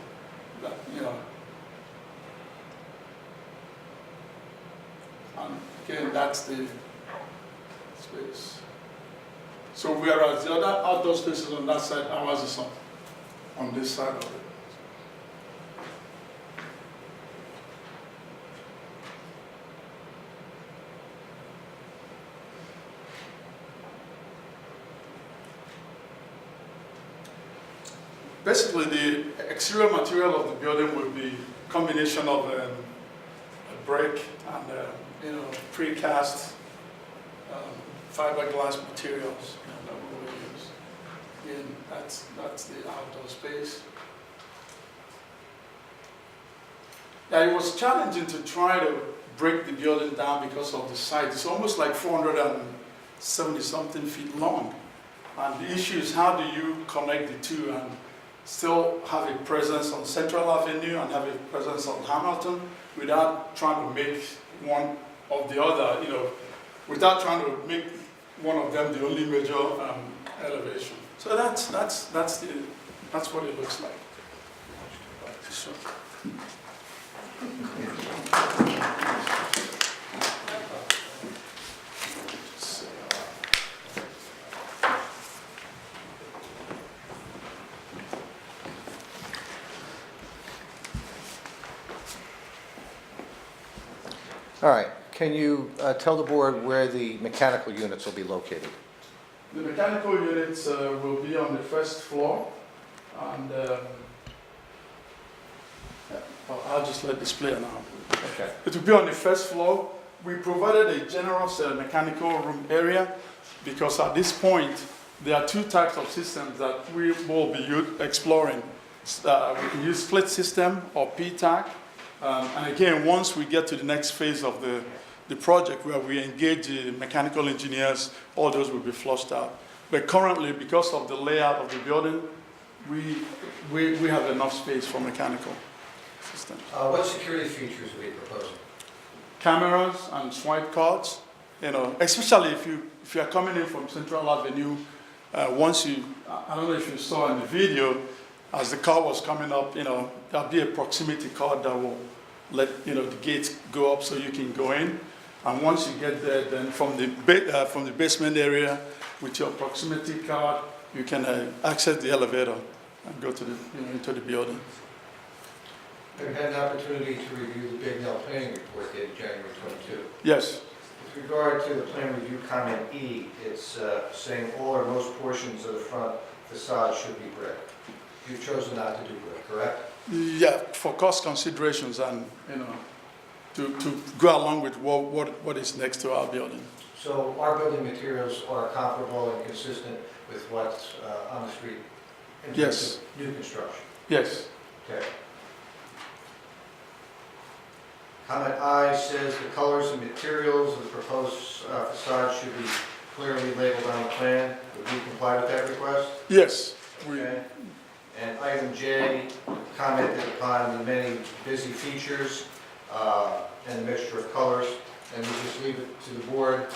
That, And again, that's the space. So whereas the other outdoor spaces on that side, ours is on this side of it. Basically, the exterior material of the building will be a combination of a brick and precast fiberglass materials that we will use. Again, that's the outdoor space. Yeah, it was challenging to try to break the building down because of the size. It's almost like 470-something feet long. And the issue is, how do you connect the two and still have a presence on Central Avenue and have a presence on Hamilton without trying to make one of the other, without trying to make one of them the only major elevation. So that's what it looks like. So. All right, can you tell the board where the mechanical units will be located? The mechanical units will be on the first floor, and I'll just let this play now. Okay. It will be on the first floor. We provided a generous mechanical room area because at this point there are two types of systems that we will be exploring. We can use split system or PTAC. And again, once we get to the next phase of the project where we engage the mechanical engineers, all those will be flushed out. But currently, because of the layout of the building, we have enough space for mechanical systems. What security features are we proposing? Cameras and swipe cards, especially if you are coming in from Central Avenue, I don't know if you saw in the video, as the car was coming up, there'll be a proximity card that will let the gates go up so you can go in. And once you get there, then from the basement area with your proximity card, you can access the elevator and go to into the building. Have you had an opportunity to review the Big Nail planning report dated January 22? Yes. With regard to the plan review comment E, it's saying all or most portions of the front facade should be brick. You've chosen not to do brick, correct? Yeah, for cost considerations and to go along with what is next to our building. So our building materials are comparable and consistent with what's on the street in terms of new construction? Yes. Okay. Comment I says the colors and materials of the proposed facade should be clearly labeled on the plan. Would you comply with that request? Yes. Okay. And item J commented upon the many busy features and the mixture of colors. And we just leave it to the board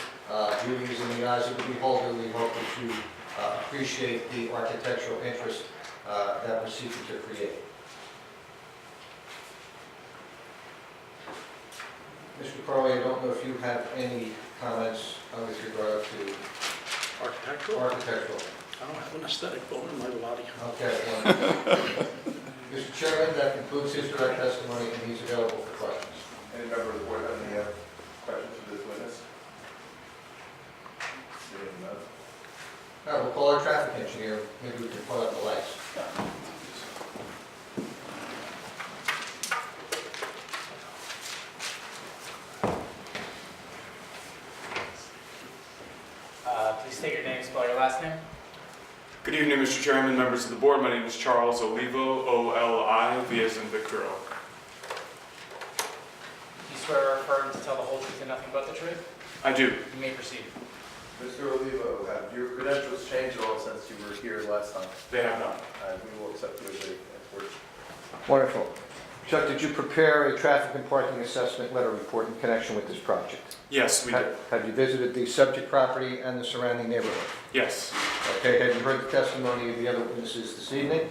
Beauty is in the eyes of the beholder. We hope that you appreciate the architectural interest that we're seeking to create. Mr. Carley, I don't know if you have any comments with regard to Architectural? architectural. I don't have an aesthetic bone in my body. Okay. Mr. Chairman, that concludes his direct testimony, and he's available for questions. Any member of the board have any questions for this witness? Seeing none. All right, we'll call our traffic engineer. Maybe we can pull out the lights. Please state your name, spell your last name. Good evening, Mr. Chairman, members of the board. My name is Charles Olivo, O-L-I, V as in Victor O. Do you swear or affirm to tell the whole truth and nothing but the truth? I do. You may proceed. Mr. Olivo, have your credentials changed at all since you were here last time? They have not. We will accept you as a expert. Wonderful. Chuck, did you prepare a traffic and parking assessment letter report in connection with this project? Yes, we did. Have you visited the subject property and the surrounding neighborhood? Yes, Okay, have you heard the testimony of the other witnesses this evening?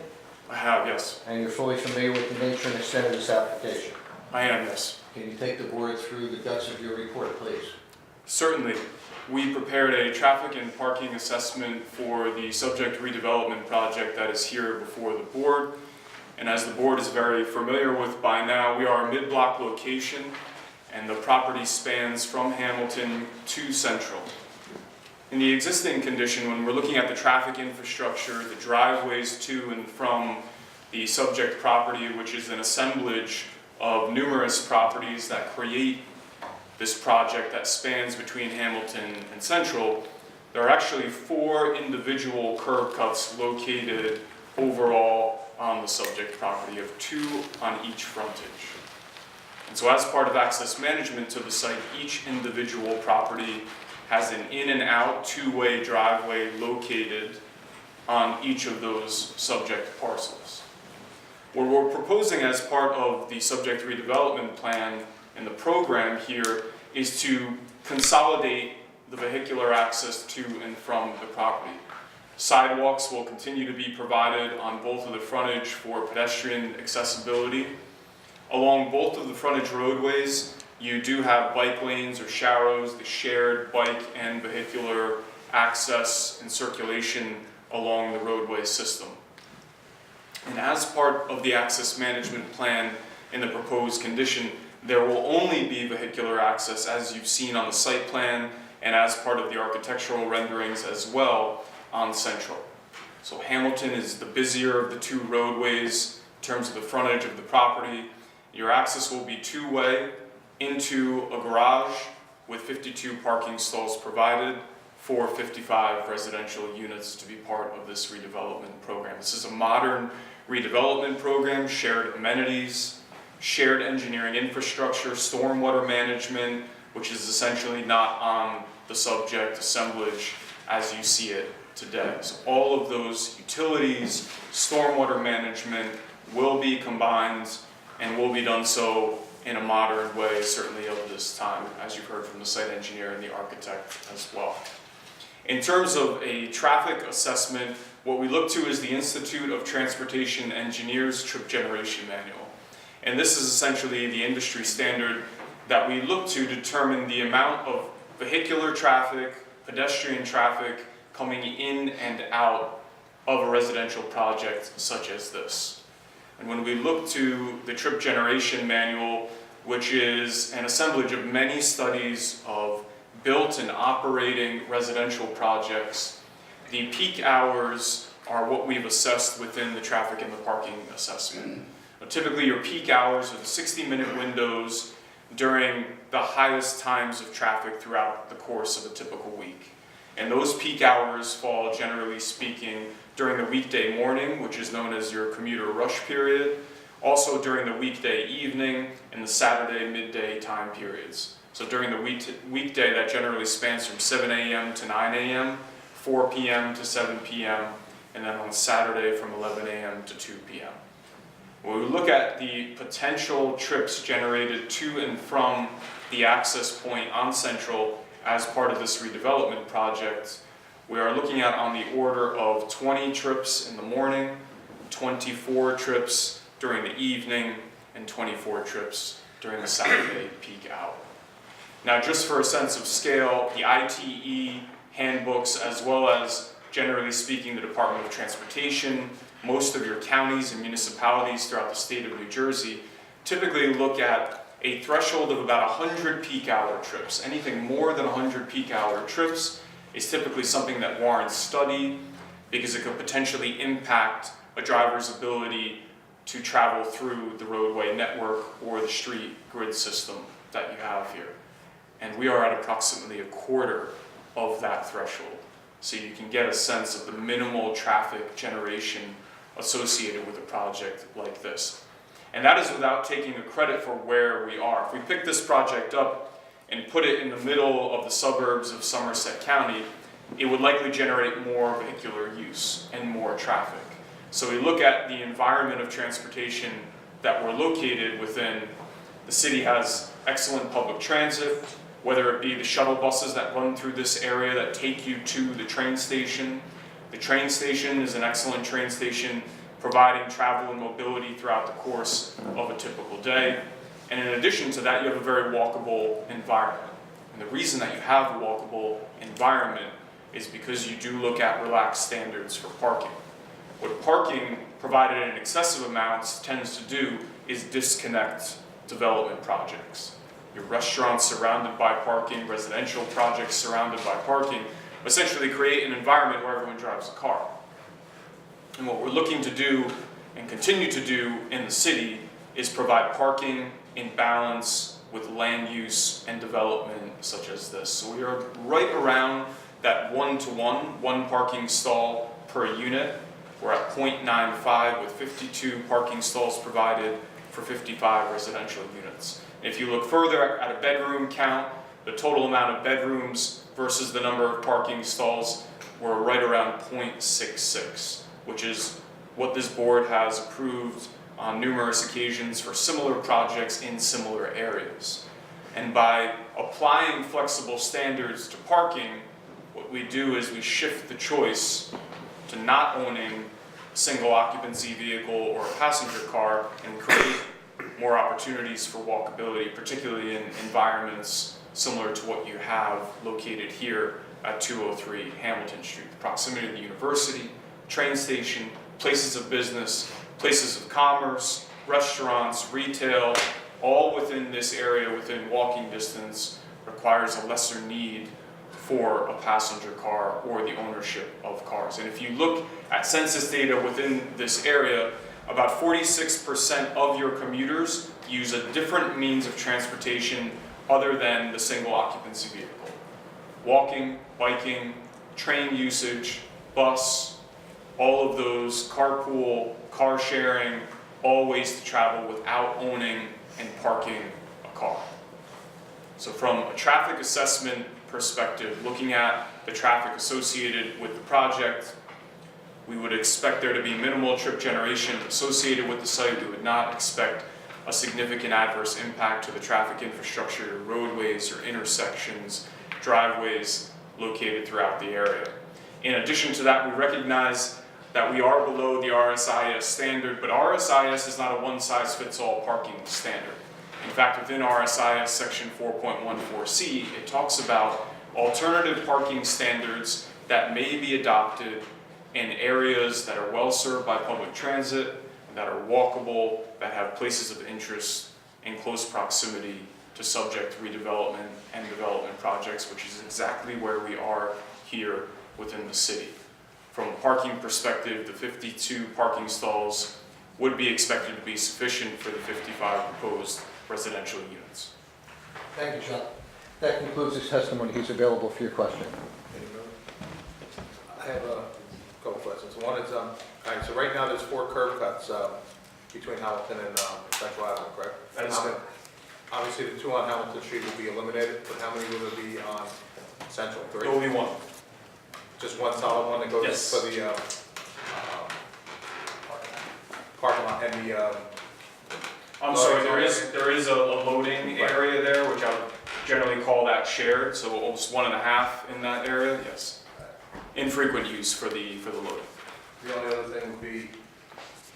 I have, yes. And you're fully familiar with the nature and extent of this application? I am, yes. Can you take the board through the guts of your report, please? Certainly. We prepared a traffic and parking assessment for the subject redevelopment project that is here before the board. And as the board is very familiar with by now, we are a mid-block location, and the property spans from Hamilton to Central. In the existing condition, when we're looking at the traffic infrastructure, the driveways to and from the subject property, which is an assemblage of numerous properties that create this project that spans between Hamilton and Central, there are actually 4 individual curb cuts located overall on the subject property, of 2 on each frontage. And so as part of access management to the site, each individual property has an in and out 2-way driveway located on each of those subject parcels. What we're proposing as part of the subject redevelopment plan and the program here is to consolidate the vehicular access to and from the property. Sidewalks will continue to be provided on both of the frontage for pedestrian accessibility. Along both of the frontage roadways, you do have bike lanes or sharrows, the shared bike and vehicular access and circulation along the roadway system. And as part of the access management plan in the proposed condition, there will only be vehicular access as you've seen on the site plan and as part of the architectural renderings as well on Central. So Hamilton is the busier of the 2 roadways in terms of the frontage of the property. Your access will be 2-way into a garage with 52 parking stalls provided for 55 residential units to be part of this redevelopment program. This is a modern redevelopment program, shared amenities, shared engineering infrastructure, stormwater management, which is essentially not on the subject assemblage as you see it today. So all of those utilities, stormwater management will be combined and will be done so in a modern way, certainly of this time, as you've heard from the site engineer and the architect as well. In terms of a traffic assessment, what we look to is the Institute of Transportation Engineers Trip Generation Manual. And this is essentially the industry standard that we look to determine the amount of vehicular traffic, pedestrian traffic coming in and out of a residential project such as this. And when we look to the Trip Generation Manual, which is an assemblage of many studies of built and operating residential projects, the peak hours are what we've assessed within the traffic and the parking assessment. Now, typically your peak hours are the 60-minute windows during the highest times of traffic throughout the course of a typical week. And those peak hours fall, generally speaking, during the weekday morning, which is known as your commuter rush period, also during the weekday evening and the Saturday midday time periods. So during the weekday, that generally spans from 7 a.m. to 9 a.m., 4 p.m. to 7 p.m., and then on Saturday from 11 a.m. to 2 p.m. When we look at the potential trips generated to and from the access point on Central as part of this redevelopment project, we are looking at on the order of 20 trips in the morning, 24 trips during the evening, and 24 trips during the Saturday peak hour. Now, just for a sense of scale, the ITE handbooks, as well as, generally speaking, the Department of Transportation, most of your counties and municipalities throughout the state of New Jersey, typically look at a threshold of about 100 peak hour trips. Anything more than 100 peak hour trips is typically something that warrants study because it could potentially impact a driver's ability to travel through the roadway network or the street grid system that you have here. And we are at approximately a quarter of that threshold. So you can get a sense of the minimal traffic generation associated with a project like this. And that is without taking the credit for where we are. If we pick this project up and put it in the middle of the suburbs of Somerset County, it would likely generate more vehicular use and more traffic. So we look at the environment of transportation that we're located within. The city has excellent public transit, whether it be the shuttle buses that run through this area that take you to the train station. The train station is an excellent train station, providing travel and mobility throughout the course of a typical day. And in addition to that, you have a very walkable environment. And the reason that you have a walkable environment is because you do look at relaxed standards for parking. What parking, provided in excessive amounts, tends to do is disconnect development projects. Your restaurants surrounded by parking, residential projects surrounded by parking, essentially create an environment where everyone drives a car. And what we're looking to do and continue to do in the city is provide parking in balance with land use and development such as this. So we are right around that 1-to-1, one parking stall per unit. We're at 0.95 with 52 parking stalls provided for 55 residential units. And if you look further at a bedroom count, the total amount of bedrooms versus the number of parking stalls, we're right around 0.66, which is what this board has approved on numerous occasions for similar projects in similar areas. And by applying flexible standards to parking, what we do is we shift the choice to not owning a single occupancy vehicle or a passenger car and create more opportunities for walkability, particularly in environments similar to what you have located here at 203 Hamilton Street. The proximity to the university, train station, places of business, places of commerce, restaurants, retail, all within this area, within walking distance, requires a lesser need for a passenger car or the ownership of cars. And if you look at census data within this area, about 46% of your commuters use a different means of transportation other than the single occupancy vehicle. Walking, biking, train usage, bus, all of those, carpool, car sharing, all ways to travel without owning and parking a car. So from a traffic assessment perspective, looking at the traffic associated with the project, we would expect there to be minimal trip generation associated with the site. We would not expect a significant adverse impact to the traffic infrastructure, roadways or intersections, driveways located throughout the area. In addition to that, we recognize that we are below the RSIS standard, but RSIS is not a one-size-fits-all parking standard. In fact, within RSIS section 4.14C, it talks about alternative parking standards that may be adopted in areas that are well served by public transit, that are walkable, that have places of interest in close proximity to subject redevelopment and development projects, which is exactly where we are here within the city. From a parking perspective, the 52 parking stalls would be expected to be sufficient for the 55 proposed residential units. Thank you, John. That concludes his testimony. He's available for your question. I have a couple questions. One is, all right, so right now there's 4 curb cuts between Hamilton and Central Avenue, correct? That is correct. Obviously, the 2 on Hamilton Street will be eliminated, but how many will there be on Central? 3? There will be one. Just one solid one that goes Yes. for the parking lot and the... I'm sorry, there is a loading area there, which I would generally call that shared, so almost 1.5 in that area, yes. Infrequent use for the loading. The only other thing would be,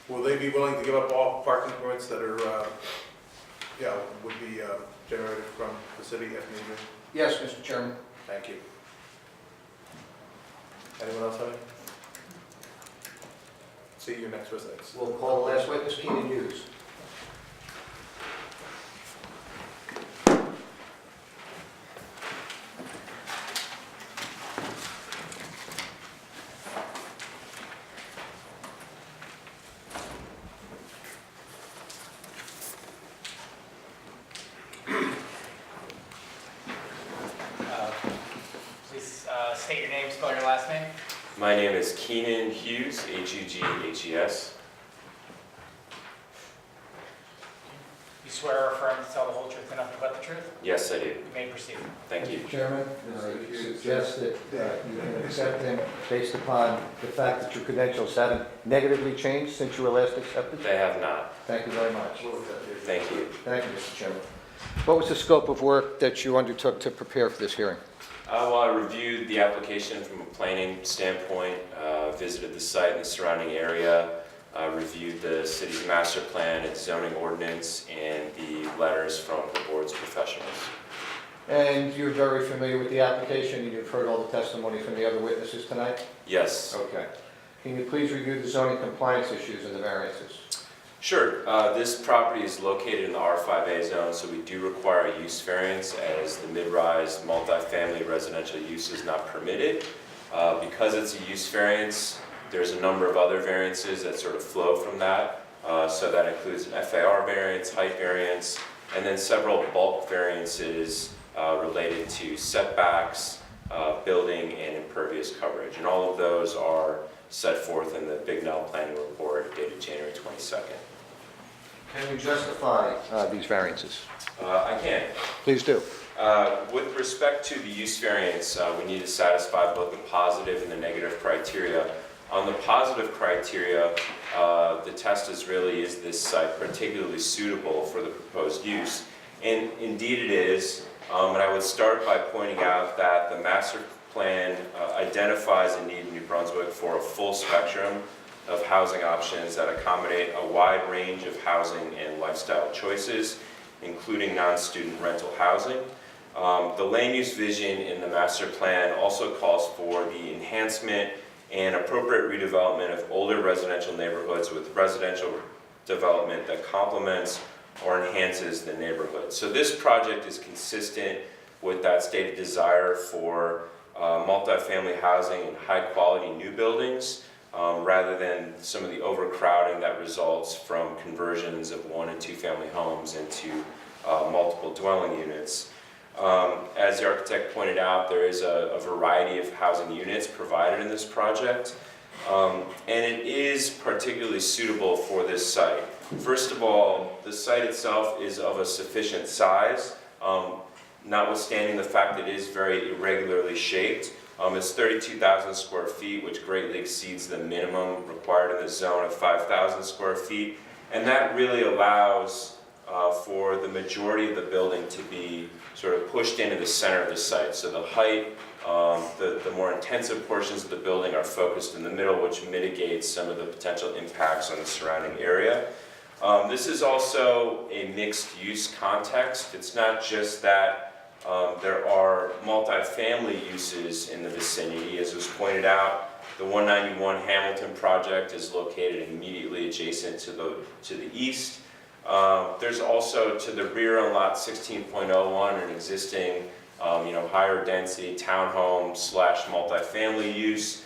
will they be willing to give up all parking permits that are, would be generated from the city if needed? Yes, Mr. Chairman. Thank you. Anyone else have any? See you next residence. We'll call the last witness, Keenan Hughes. Please state your name, spell your last name. My name is Keenan Hughes, Hughes. You swear or affirm to tell the whole truth and nothing but the truth? Yes, I do. You may proceed. Thank you. Mr. Chairman, I suggest that you can accept him based upon the fact that your credentials haven't negatively changed since you were last accepted. They have not. Thank you very much. Thank you. Thank you, Mr. Chairman. What was the scope of work that you undertook to prepare for this hearing? Well, I reviewed the application from a planning standpoint, visited the site and the surrounding area, reviewed the city's master plan and zoning ordinance, and the letters from the board's professionals. And you're very familiar with the application, and you've heard all the testimony from the other witnesses tonight? Yes. Okay. Can you please review the zoning compliance issues and the variances? Sure. This property is located in the R5A zone, so we do require a use variance as the mid-rise multifamily residential use is not permitted. Because it's a use variance, there's a number of other variances that sort of flow from that. So that includes an FAR variance, height variance, and then several bulk variances related to setbacks, building, and impervious coverage. And all of those are set forth in the Bignell Planning Report dated January 22nd. Can you justify these variances? I can. Please do. With respect to the use variance, we need to satisfy both the positive and the negative criteria. On the positive criteria, the test is really, is this site particularly suitable for the proposed use? And indeed it is. And I would start by pointing out that the master plan identifies a need in New Brunswick for a full spectrum of housing options that accommodate a wide range of housing and lifestyle choices, including non-student rental housing. The land use vision in the master plan also calls for the enhancement and appropriate redevelopment of older residential neighborhoods with residential development that complements or enhances the neighborhood. So this project is consistent with that stated desire for multifamily housing and high-quality new buildings, rather than some of the overcrowding that results from conversions of 1- and 2-family homes into multiple dwelling units. As the architect pointed out, there is a variety of housing units provided in this project, and it is particularly suitable for this site. First of all, the site itself is of a sufficient size, notwithstanding the fact that it is very irregularly shaped. It's 32,000 square feet, which greatly exceeds the minimum required in the zone of 5,000 square feet. And that really allows for the majority of the building to be sort of pushed into the center of the site. So the height, the more intensive portions of the building are focused in the middle, which mitigates some of the potential impacts on the surrounding area. This is also a mixed-use context. It's not just that there are multifamily uses in the vicinity. As was pointed out, the 191 Hamilton project is located immediately adjacent to the east. There's also to the rear on lot 16.01 an existing higher density townhome / multifamily use.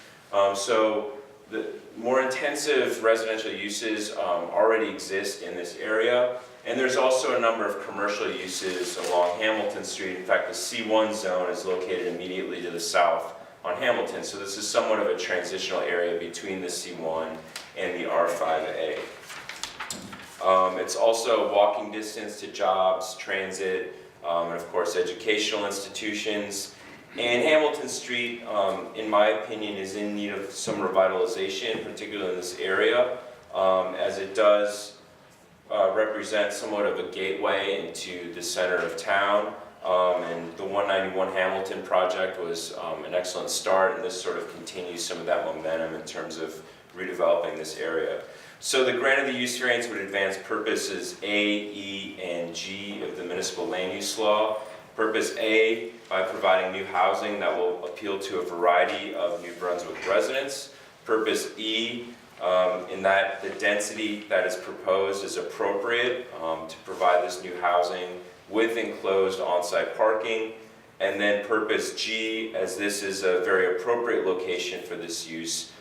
So the more intensive residential uses already exist in this area. And there's also a number of commercial uses along Hamilton Street. In fact, the C1 zone is located immediately to the south on Hamilton. So this is somewhat of a transitional area between the C1 and the R5A. It's also walking distance to jobs, transit, and of course educational institutions. And Hamilton Street, in my opinion, is in need of some revitalization, particularly in this area, as it does represent somewhat of a gateway into the center of town. And the 191 Hamilton project was an excellent start, and this sort of continues some of that momentum in terms of redeveloping this area. So the grant of the use variance would advance purposes A, E, and G of the municipal land use law. Purpose A, by providing new housing that will appeal to a variety of New Brunswick residents. Purpose E, in that the density that is proposed is appropriate to provide this new housing with enclosed on-site parking. And then purpose G, as this is a very appropriate location for this use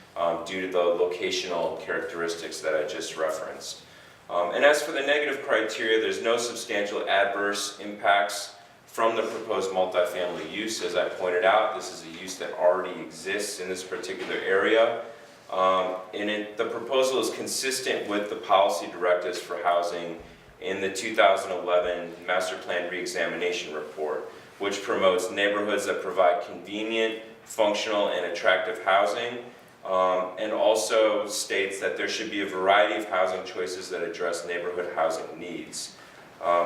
due to the locational characteristics that I just referenced. And as for the negative criteria, there's no substantial adverse impacts from the proposed multifamily use. As I pointed out, this is a use that already exists in this particular area. The proposal is consistent with the policy directives for housing in the 2011 Master Plan Reexamination Report, which promotes neighborhoods that provide convenient, functional, and attractive housing, and also states that there should be a variety of housing choices that address neighborhood housing needs.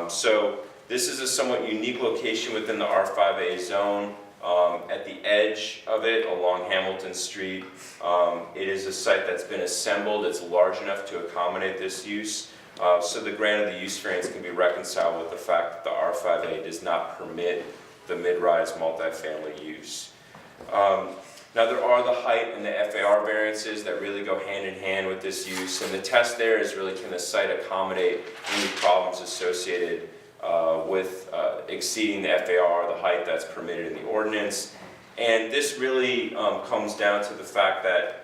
So this is a somewhat unique location within the R5A zone. At the edge of it, along Hamilton Street, it is a site that's been assembled. It's large enough to accommodate this use. So the grant of the use variance can be reconciled with the fact that the R5A does not permit the mid-rise multifamily use. Now there are the height and the FAR variances that really go hand in hand with this use, and the test there is really, can the site accommodate any problems associated with exceeding the FAR, the height that's permitted in the ordinance. And this really comes down to the fact that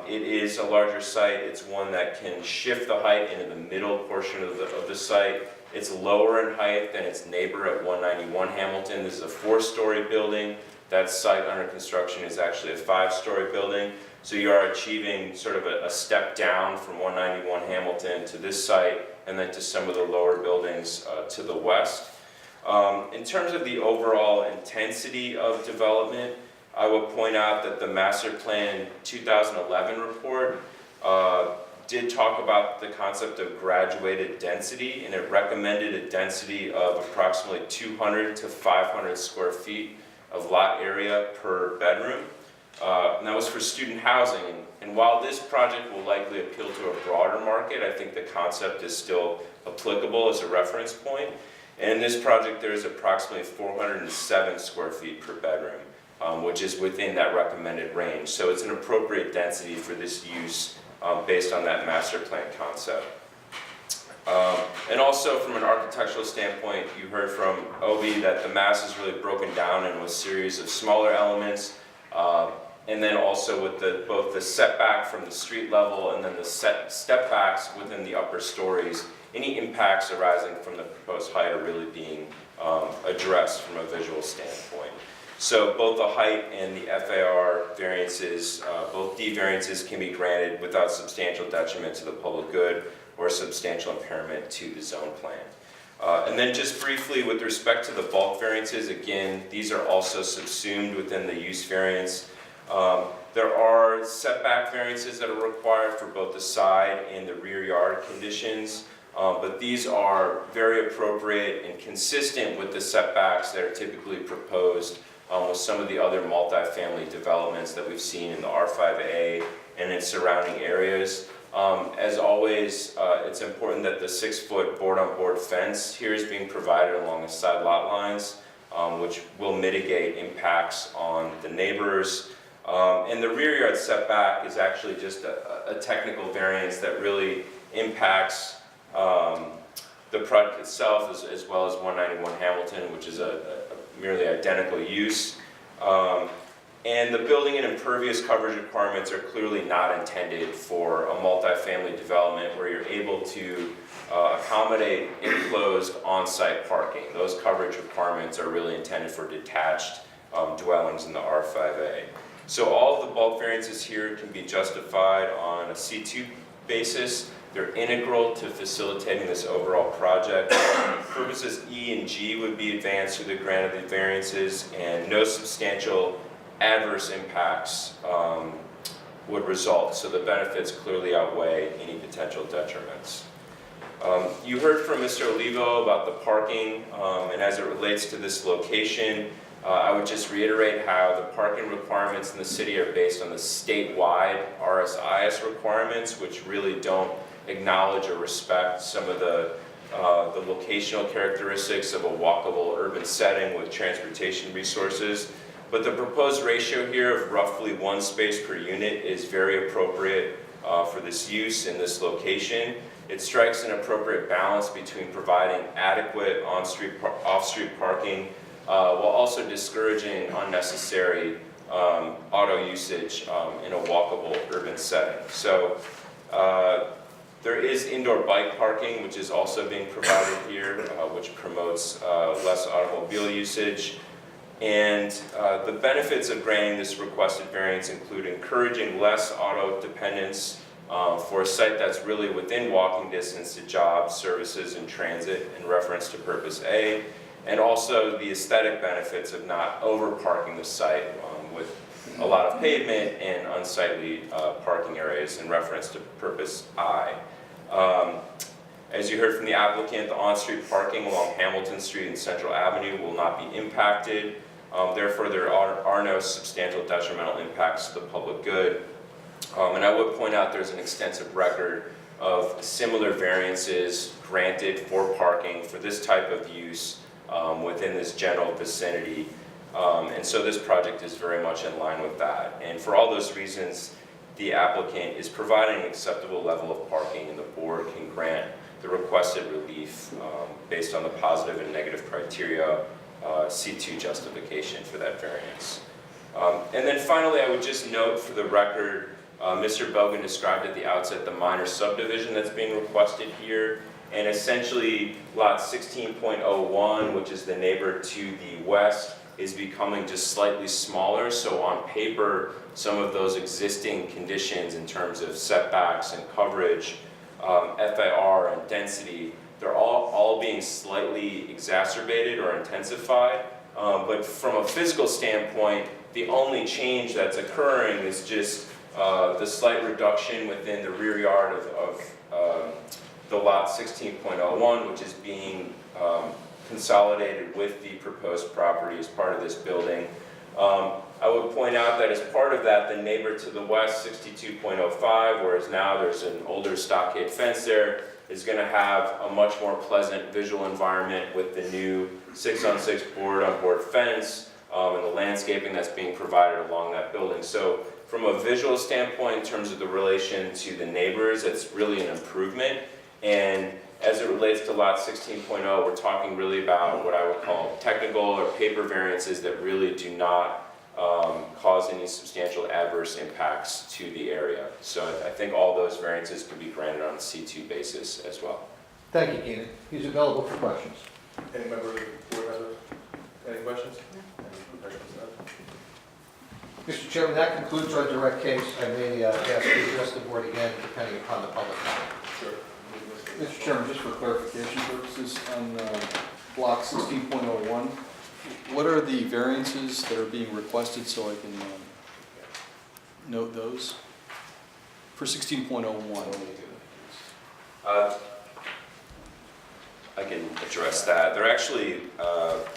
it is a larger site. It's one that can shift the height into the middle portion of the site. It's lower in height than its neighbor at 191 Hamilton. This is a 4-story building. That site under construction is actually a 5-story building. So you are achieving sort of a step down from 191 Hamilton to this site, and then to some of the lower buildings to the west. In terms of the overall intensity of development, I will point out that the Master Plan 2011 report did talk about the concept of graduated density, and it recommended a density of approximately 200 to 500 square feet of lot area per bedroom. And that was for student housing. And while this project will likely appeal to a broader market, I think the concept is still applicable as a reference point. And in this project, there is approximately 407 square feet per bedroom, which is within that recommended range. So it's an appropriate density for this use based on that master plan concept. And also from an architectural standpoint, you heard from Obi that the mass is really broken down into a series of smaller elements. And then also with both the setback from the street level and then the step backs within the upper stories, any impacts arising from the proposed height are really being addressed from a visual standpoint. So both the height and the FAR variances, both D variances can be granted without substantial detriment to the public good or substantial impairment to the zone plan. And then just briefly with respect to the bulk variances, again, these are also subsumed within the use variance. There are setback variances that are required for both the side and the rear yard conditions, but these are very appropriate and consistent with the setbacks that are typically proposed with some of the other multifamily developments that we've seen in the R5A and its surrounding areas. As always, it's important that the 6-foot board-on-board fence here is being provided along the side lot lines, which will mitigate impacts on the neighbors. And the rear yard setback is actually just a technical variance that really impacts the project itself as well as 191 Hamilton, which is a merely identical use. And the building and impervious coverage requirements are clearly not intended for a multifamily development where you're able to accommodate enclosed on-site parking. Those coverage requirements are really intended for detached dwellings in the R5A. So all of the bulk variances here can be justified on a C2 basis. They're integral to facilitating this overall project. Purposes E and G would be advanced through the grant of the variances, and no substantial adverse impacts would result. So the benefits clearly outweigh any potential detriments. You heard from Mr. Olivo about the parking, and as it relates to this location, I would just reiterate how the parking requirements in the city are based on the statewide RSIS requirements, which really don't acknowledge or respect some of the locational characteristics of a walkable urban setting with transportation resources. But the proposed ratio here of roughly 1 space per unit is very appropriate for this use in this location. It strikes an appropriate balance between providing adequate off-street parking while also discouraging unnecessary auto usage in a walkable urban setting. So there is indoor bike parking, which is also being provided here, which promotes less automobile usage. And the benefits of granting this requested variance include encouraging less auto dependence for a site that's really within walking distance to jobs, services, and transit in reference to purpose A, and also the aesthetic benefits of not over-parking the site with a lot of pavement and unsightly parking areas in reference to purpose I. As you heard from the applicant, the on-street parking along Hamilton Street and Central Avenue will not be impacted. Therefore, there are no substantial detrimental impacts to the public good. And I would point out there's an extensive record of similar variances granted for parking for this type of use within this general vicinity. And so this project is very much in line with that. And for all those reasons, the applicant is providing an acceptable level of parking, and the board can grant the requested relief based on the positive and negative criteria C2 justification for that variance. And then finally, I would just note for the record, Mr. Belgin described at the outset the minor subdivision that's being requested here, and essentially lot 16.01, which is the neighbor to the west, is becoming just slightly smaller. So on paper, some of those existing conditions in terms of setbacks and coverage, FAR and density, they're all being slightly exacerbated or intensified. But from a physical standpoint, the only change that's occurring is just the slight reduction within the rear yard of the lot 16.01, which is being consolidated with the proposed property as part of this building. I would point out that as part of that, the neighbor to the west, 62.05, whereas now there's an older stockade fence there, is going to have a much more pleasant visual environment with the new 6-on-6 board-on-board fence and the landscaping that's being provided along that building. So from a visual standpoint, in terms of the relation to the neighbors, it's really an improvement. And as it relates to lot 16.0, we're talking really about what I would call technical or paper variances that really do not cause any substantial adverse impacts to the area. So I think all those variances could be granted on a C2 basis as well. Thank you, Keenan. He's available for questions. Any member of the board has any questions? Mr. Chairman, that concludes our direct case. I may ask you to address the board again, depending upon the public comment. Sure. Mr. Chairman, just for clarification purposes, on block 16.01, what are the variances that are being requested so I can note those? For 16.01. I can address that. They're actually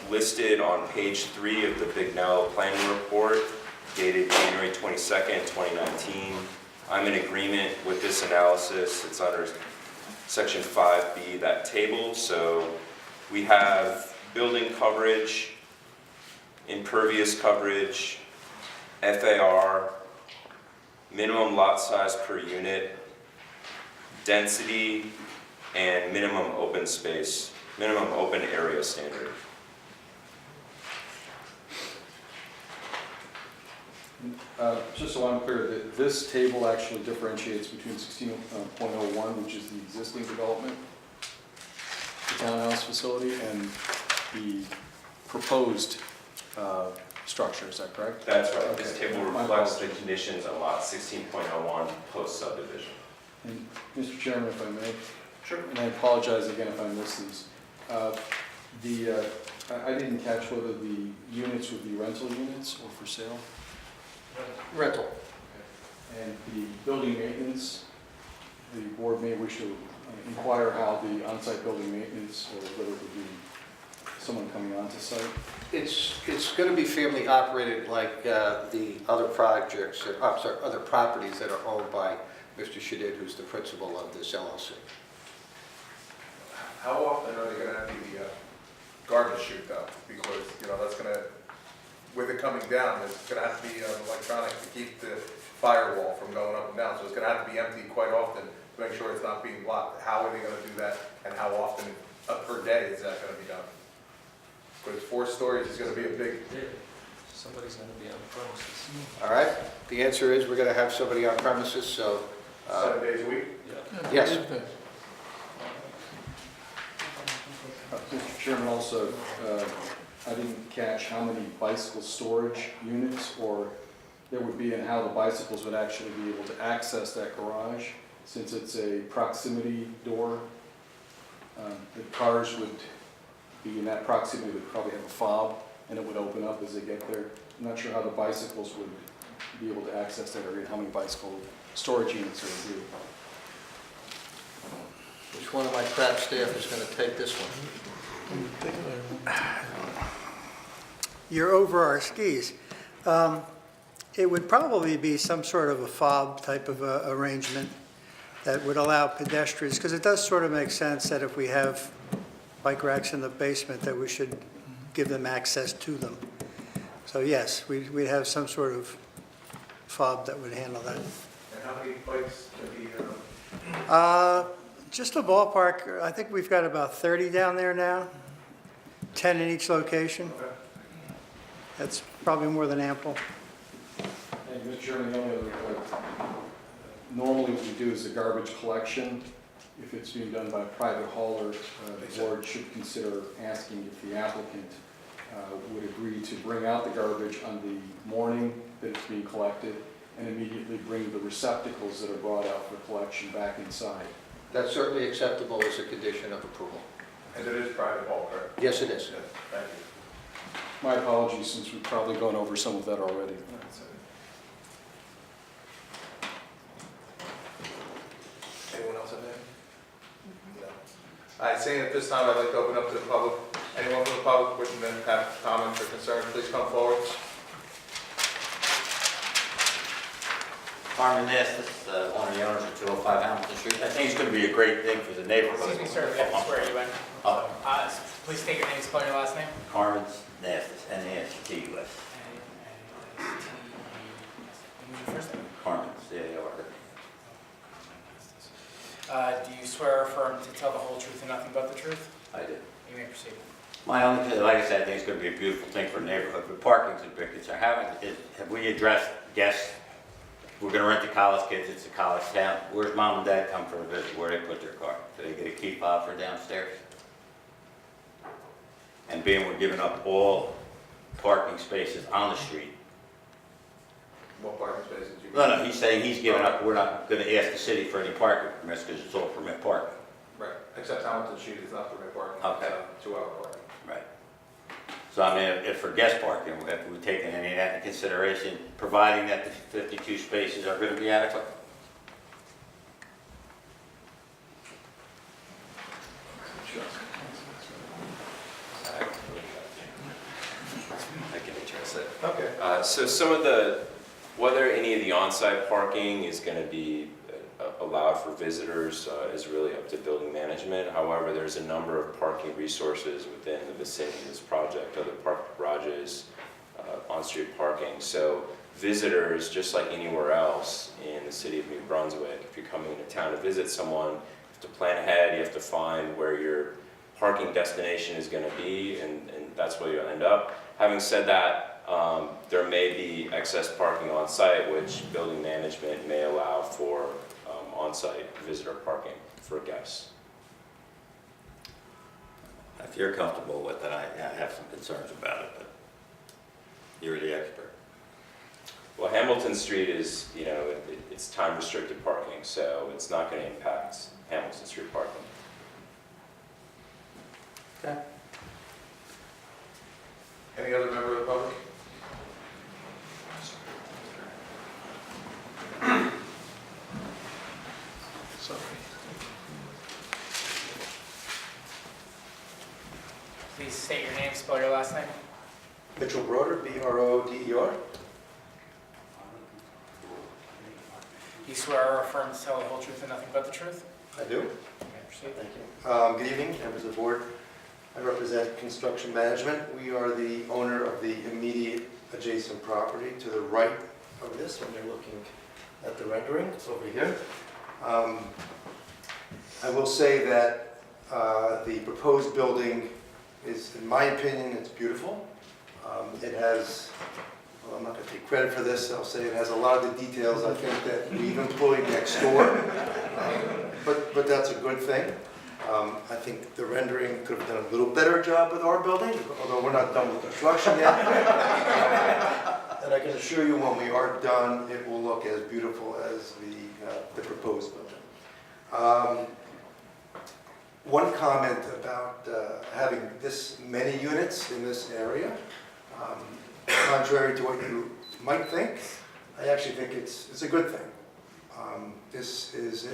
listed on page 3 of the Bignell Planning Report, dated January 22nd, 2019. I'm in agreement with this analysis. It's under section 5B, that table. So we have building coverage, impervious coverage, FAR, minimum lot size per unit, density, and minimum open space, minimum open area standard. Just so I'm clear, that this table actually differentiates between 16.01, which is the existing development, the townhouse facility, and the proposed structure, is that correct? That's right. Okay. This table reflects the conditions on lot 16.01 post subdivision. And Mr. Chairman, if I may? Sure. And I apologize again if I missed these. I didn't catch whether the units would be rental units or for sale. Rental. And the building maintenance, the board may wish to inquire how the on-site building maintenance, or whether it would be someone coming onto site. It's going to be family operated like the other projects, other properties that are owned by Mr. Shadid, who's the principal of this LLC. How often are they gonna empty the garbage chute though? Because, that's gonna, with it coming down, there's gonna have to be electronic to keep the firewall from going up and down. So it's gonna have to be emptied quite often to make sure it's not being blocked. How are they gonna do that, and how often per day is that gonna be done? Because 4 stories is gonna be a big, Somebody's going to be on the premises. All right? The answer is we're going to have somebody on premises, so, 7 days a week. yes. Mr. Chairman, also, I didn't catch how many bicycle storage units or there would be and how the bicycles would actually be able to access that garage, since it's a proximity door. The cars would be in that proximity, would probably have a fob, and it would open up as they get there. I'm not sure how the bicycles would be able to access that area, how many bicycle storage units there would be. Which one of my crap staff is going to take this one? You're over our skis. It would probably be some sort of a fob type of arrangement that would allow pedestrians, because it does sort of make sense that if we have bike racks in the basement, that we should give them access to them. So yes, we'd have some sort of fob that would handle that. And how many bikes can be, Just a ballpark, I think we've got about 30 down there now, 10 in each location. okay. That's probably more than ample. And Mr. Chairman, the only other, normally what we do is the garbage collection. If it's being done by a private hauler, the board should consider asking if the applicant would agree to bring out the garbage on the morning that it's being collected and immediately bring the receptacles that are brought out for collection back inside. That's certainly acceptable as a condition of approval. And it is private haul, correct? Yes, it is. Yes, thank you. My apologies, since we've probably gone over some of that already. Anyone else have anything? No. All right, seeing at this time, I'd like to open up to the public. Anyone from the public wishing to have comments or concerns, please come forward. Carmen Nestis, one of the owners of 205 Hamilton Street. I think it's going to be a great thing for the neighborhood. Excuse me, sir, we have to swear you in. Oh. Please state your name, spell your last name. Carmen Nestis, N-A-S-T-U-S. Who's your first name? Carmen, C-A-R. Do you swear or affirm to tell the whole truth and nothing but the truth? I do. You may proceed. My only, like I said, I think it's going to be a beautiful thing for the neighborhood, but parking's a big concern. Have we addressed guests? We're going to rent to college kids, it's a college town. Where's mom and dad come for a visit? Where do they put their car? Do they get a key fob for downstairs? And being we're giving up all parking spaces on the street. What parking spaces do you? No, he's saying he's giving up, we're not going to ask the city for any parking permits because it's all permit parking. Right, except Hamilton Street is not permit parking. Okay. It's 2-hour parking. Right. So I mean, if for guest parking, if we've taken any of that into consideration, providing that the 52 spaces are going to be adequate? I can address it. Okay. So some of whether any of the on-site parking is going to be allowed for visitors is really up to building management. However, there's a number of parking resources within the vicinity of this project, other park garages, on-street parking. So visitors, just like anywhere else in the city of New Brunswick, if you're coming into town to visit someone, you have to plan ahead, you have to find where your parking destination is going to be, and that's where you'll end up. Having said that, there may be excess parking on site, which building management may allow for on-site visitor parking for guests. If you're comfortable with it, I have some concerns about it, but you're the expert. Well, Hamilton Street is, it's time-restricted parking, so it's not going to impact Hamilton Street parking. Okay. Any other member of the public? Please state your name, spell your last name. Mitchell Broder, B-R-O-D-E-R. Do you swear or affirm to tell the whole truth and nothing but the truth? I do. You may proceed. Thank you. Good evening, members of the board. I represent Construction Management. We are the owner of the immediate adjacent property to the right of this, when you're looking at the rendering. It's over here. I will say that the proposed building is, in my opinion, it's beautiful. It has, well, I'm not going to take credit for this, I'll say it has a lot of the details I think that we've employed next door, but that's a good thing. I think the rendering could have done a little better job with our building, although we're not done with construction yet. And I can assure you when we are done, it will look as beautiful as the proposed building. One comment about having this many units in this area, contrary to what you might think, I actually think it's a good thing. This is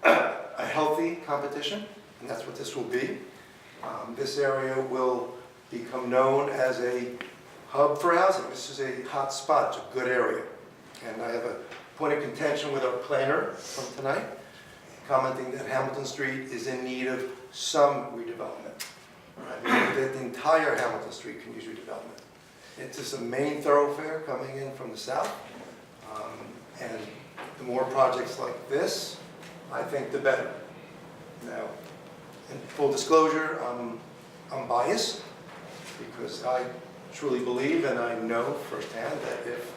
a healthy competition, and that's what this will be. This area will become known as a hub for housing. This is a hot spot, it's a good area. And I have a point of contention with our planner from tonight, commenting that Hamilton Street is in need of some redevelopment. I believe that the entire Hamilton Street can use redevelopment. It's just a main thoroughfare coming in from the south. And the more projects like this, I think the better. Now, in full disclosure, I'm biased because I truly believe and I know firsthand that if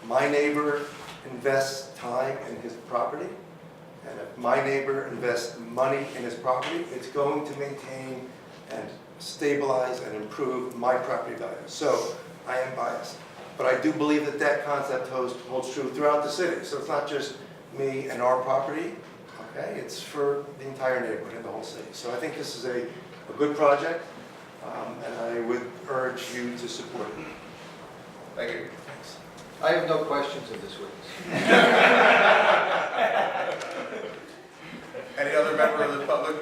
my neighbor invests time in his property, and if my neighbor invests money in his property, it's going to maintain and stabilize and improve my property value. So I am biased. But I do believe that that concept holds true throughout the city. So it's not just me and our property, okay? It's for the entire neighborhood and the whole city. So I think this is a good project, and I would urge you to support it. Thank you. Thanks. I have no questions of this witness. Any other member of the public?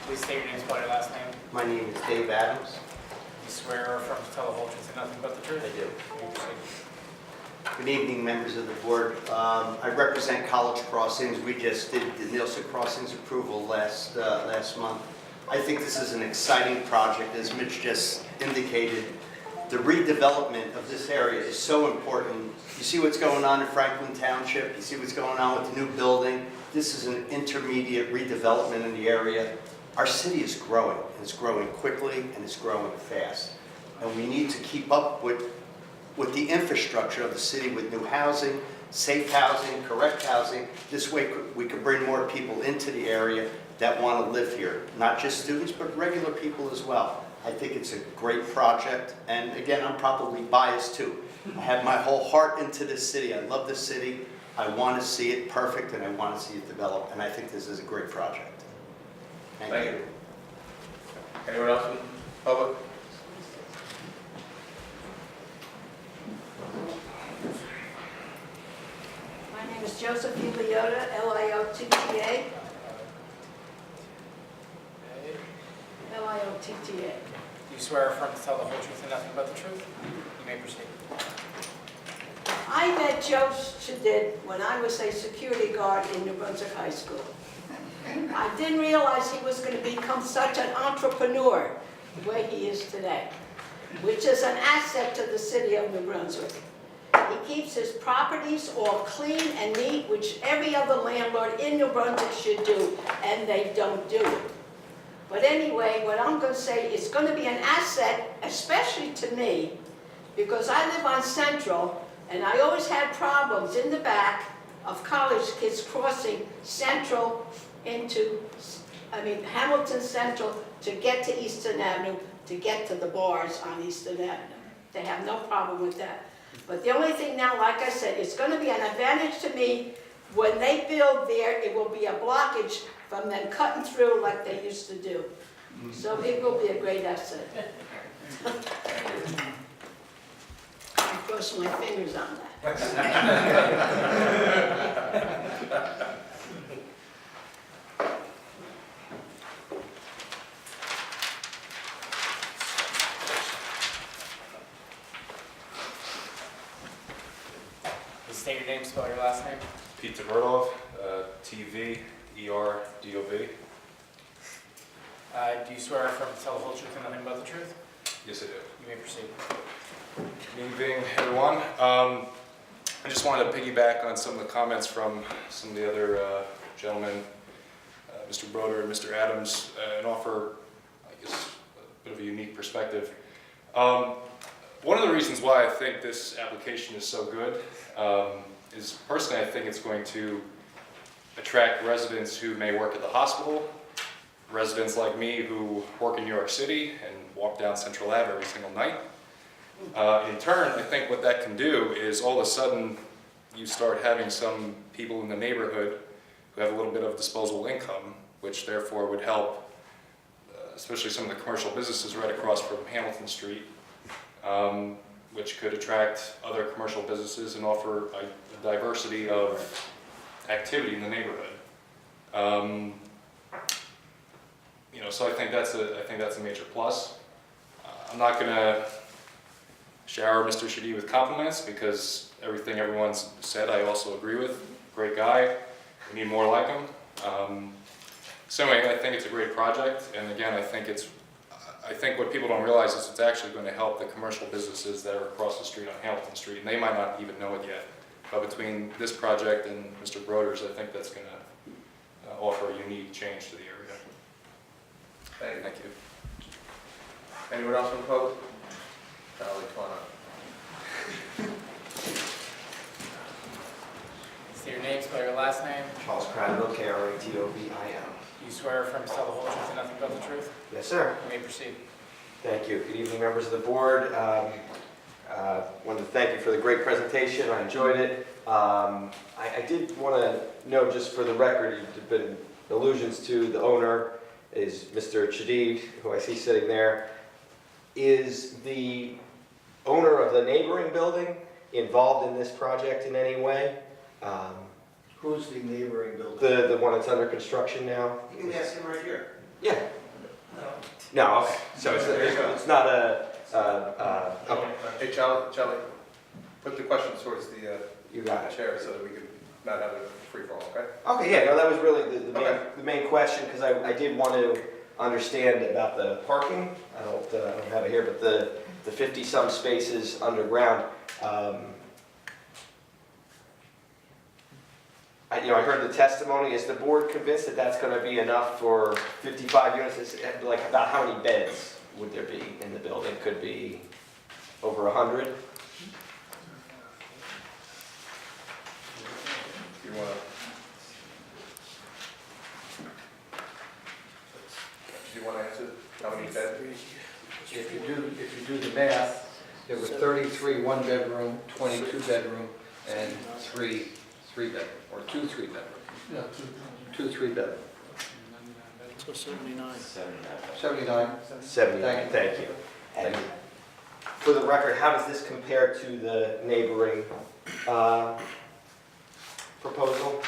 Please state your name, spell your last name. My name is Dave Adams. Do you swear or affirm to tell the whole truth and nothing but the truth? I do. You may proceed. Good evening, members of the board. I represent College Crossings. We just did the Nielsen Crossings approval last month. I think this is an exciting project. As Mitch just indicated, the redevelopment of this area is so important. You see what's going on in Franklin Township. You see what's going on with the new building. This is an intermediate redevelopment in the area. Our city is growing. It's growing quickly and it's growing fast. And we need to keep up with the infrastructure of the city with new housing, safe housing, correct housing. This way we could bring more people into the area that want to live here. Not just students, but regular people as well. I think it's a great project. And again, I'm probably biased too. I have my whole heart into this city. I love this city. I want to see it perfect and I want to see it develop. And I think this is a great project. Thank you. Anyone else in the public? My name is Josephine Leota, L-I-O-T-T-A. L-I-O-T-T-A. Do you swear or affirm to tell the whole truth and nothing but the truth? You may proceed. I met Joe Shadid when I was a security guard in New Brunswick High School. I didn't realize he was going to become such an entrepreneur the way he is today, which is an asset to the city of New Brunswick. He keeps his properties all clean and neat, which every other landlord in New Brunswick should do, and they don't do it. But anyway, what I'm going to say is going to be an asset, especially to me, because I live on Central, and I always had problems in the back of college kids crossing Central into, Hamilton Central to get to Eastern Avenue, to get to the bars on Eastern Avenue. They have no problem with that. But the only thing now, like I said, it's going to be an advantage to me. When they build there, it will be a blockage from them cutting through like they used to do. So it will be a great asset. Because cross my fingers on that. Please state your name, spell your last name. Pete Tverdov, T-V-E-R-D-O-V. Do you swear or affirm to tell the whole truth and nothing but the truth? Yes, I do. You may proceed. Good evening, everyone. I just wanted to piggyback on some of the comments from some of the other gentlemen, Mr. Broder and Mr. Adams, and offer, I guess, a bit of a unique perspective. One of the reasons why I think this application is so good is personally I think it's going to attract residents who may work at the hospital, residents like me who work in New York City and walk down Central Ave every single night. In turn, I think what that can do is all of a sudden you start having some people in the neighborhood who have a little bit of disposable income, which therefore would help, especially some of the commercial businesses right across from Hamilton Street, which could attract other commercial businesses and offer a diversity of activity in the neighborhood. So I think that's a major plus. I'm not going to shower Mr. Shadid with compliments because everything everyone's said I also agree with. Great guy. We need more like him. So anyway, I think it's a great project, and again, I think what people don't realize is it's actually going to help the commercial businesses that are across the street on Hamilton Street, and they might not even know it yet. But between this project and Mr. Broder's, I think that's going to offer a unique change to the area. Thank you. Anyone else from the public? Charlie, come on up. State your name, spell your last name. Charles Cradwell, K-R-A-T-O-V-I-L. Do you swear or affirm to tell the whole truth and nothing but the truth? Yes, sir. You may proceed. Thank you. Good evening, members of the board. Wanted to thank you for the great presentation. I enjoyed it. I did want to note, just for the record, you've been allusions to the owner is Mr. Shadid, who I see sitting there. Is the owner of the neighboring building involved in this project in any way? Who's the neighboring building? The one that's under construction now? You can ask him right here. Yeah. No, okay. So it's not a, okay. Hey, Charlie, put the questions towards the You got it. chair so that we can not have a free-for-all, okay? Okay, yeah, no, that was really the main question, because I did want to understand about the parking. I don't have it here, but the 50-some spaces underground. I heard the testimony. Is the board convinced that that's going to be enough for 55 units? Like, about how many beds would there be in the building? Could be over 100? You want to answer how many beds? If you do the math, there were 33 one-bedroom, 22 bedroom, and 3 3-bedroom, or 2 3-bedroom. Yeah, 2 3-bedroom. So 79. 79. 79, thank you. And for the record, how does this compare to the neighboring proposal?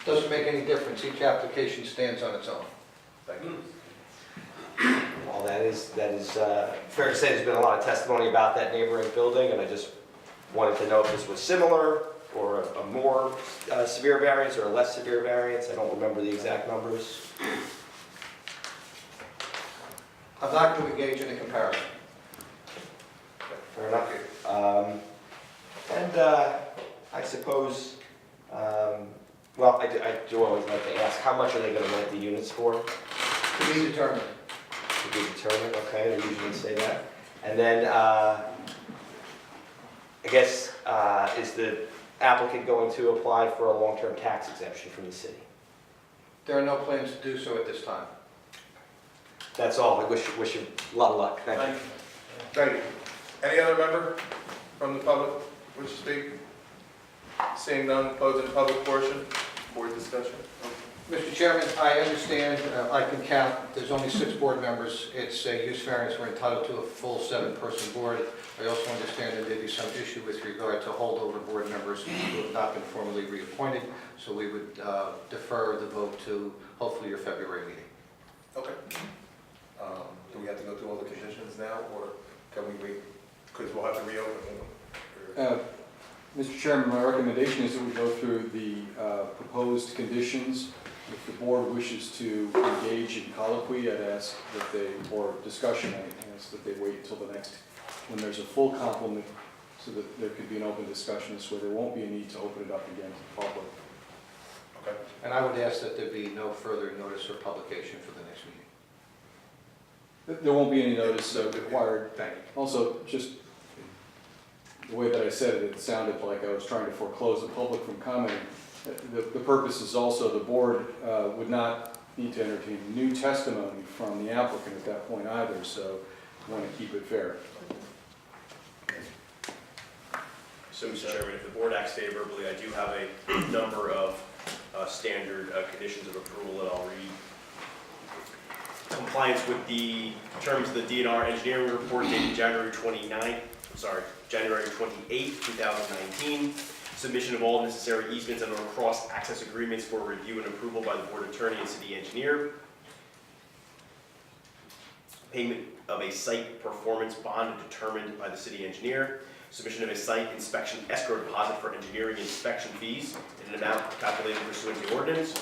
Doesn't make any difference. Each application stands on its own. Thank you. Well, that is fair to say. There's been a lot of testimony about that neighboring building, and I just wanted to know if this was similar or a more severe variance or a less severe variance. I don't remember the exact numbers. I'm not going to engage in a comparison. Fair enough. I suppose, well, I do always like to ask, how much are they going to rent the units for? To be determined. To be determined, okay, they usually say that. And then, I guess, is the applicant going to apply for a long-term tax exemption from the city? There are no plans to do so at this time. That's all. I wish you a lot of luck. Thank you. Thank you. Any other member from the public wish to speak? Seeing none, closing the public portion. Board discussion. Mr. Chairman, I understand, I can count, there's only 6 board members. It's a use variance, we're entitled to a full 7-person board. I also understand there may be some issue with regard to holdover board members who have not been formally reappointed, so we would defer the vote to hopefully your February meeting. Okay. Do we have to go through all the conditions now, or can we wait? Because we'll have to reopen them. Mr. Chairman, my recommendation is that we go through the proposed conditions. If the board wishes to engage in colloquy, I'd ask that they, or discussion, I'd ask that they wait until the next, when there's a full complement, so that there could be an open discussion, so there won't be a need to open it up again to the public. Okay. And I would ask that there be no further notice or publication for the next meeting. There won't be any notice required. Thank you. Also, just the way that I said it, it sounded like I was trying to foreclose the public from commenting. The purpose is also the board would not need to entertain new testimony from the applicant at that point either, so I want to keep it fair. So, Mr. Chairman, if the board acts favorably, I do have a number of standard conditions of approval that I'll read. Compliance with the terms of the DNR engineering report dated January 28, 2019. Submission of all necessary easements and or cross-access agreements for review and approval by the board attorney and city engineer. Payment of a site performance bond determined by the city engineer. Submission of a site inspection escrow deposit for engineering inspection fees in an amount calculated pursuant to the ordinance.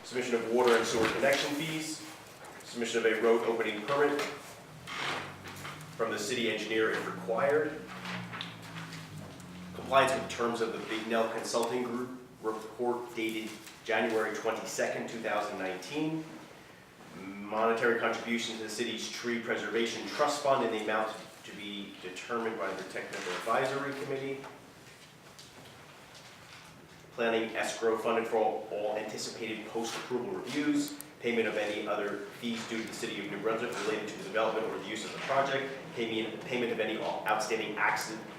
Submission of water and sewer connection fees. Submission of a road opening permit from the city engineer if required. Compliance with terms of the Bignell Consulting Group report dated January 22nd, 2019. Monetary contribution to the city's tree preservation trust fund in the amount to be determined by the technical advisory committee. Planning escrow funded for all anticipated post-approval reviews. Payment of any other fees due to the city of New Brunswick related to the development or the use of the project. Payment of any outstanding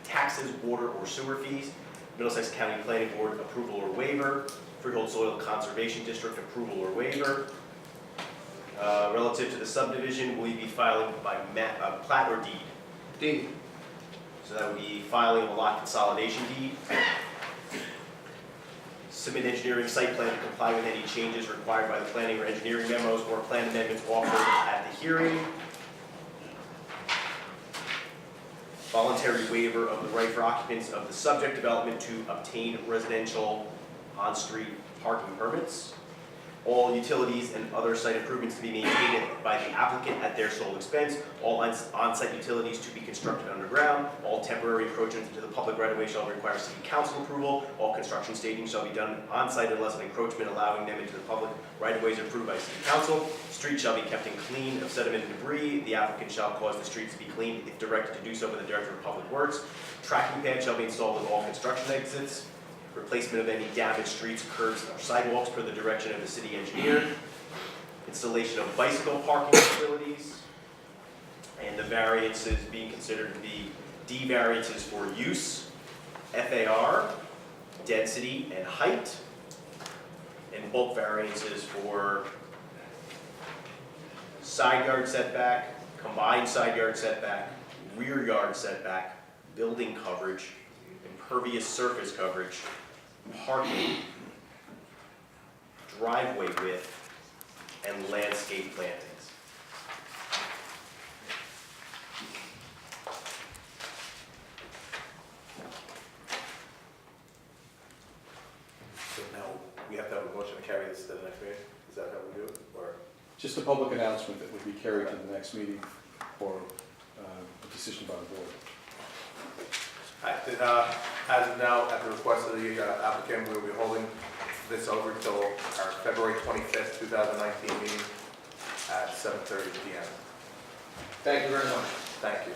taxes, water or sewer fees. Middlesex County Planning Board approval or waiver. Freehold Soil Conservation District approval or waiver. Relative to the subdivision, will you be filing by plat or deed? Deed. So that would be filing of a lot consolidation deed. Submit engineering site plan to comply with any changes required by the planning or engineering memos or plan amendments offered at the hearing. Voluntary waiver of the right for occupants of the subject development to obtain residential on-street parking permits. All utilities and other site improvements to be maintained by the applicant at their sole expense. All on-site utilities to be constructed underground. All temporary encroachments into the public right-of-way shall require city council approval. All construction staging shall be done on-site unless an encroachment allowing them into the public right-of-way is approved by city council. Streets shall be kept clean of sediment and debris. The applicant shall cause the streets to be cleaned if directed to do so by the Director of Public Works. Tracking pads shall be installed at all construction exits. Replacement of any damaged streets, curbs, or sidewalks per the direction of the city engineer. Installation of bicycle parking facilities. And the variances being considered to be D variances for use, FAR, density and height, and bulk variances for side yard setback, combined side yard setback, rear yard setback, building coverage, impervious surface coverage, parking, driveway width, and landscape plantings. So now we have to have a motion to carry this to the next meeting? Is that how we do it, or? Just a public announcement that would be carried to the next meeting for a decision by the board. As of now, at the request of the applicant, we will be holding this over till our February 25th, 2019 meeting at 7:30 p.m. Thank you very much. Thank you.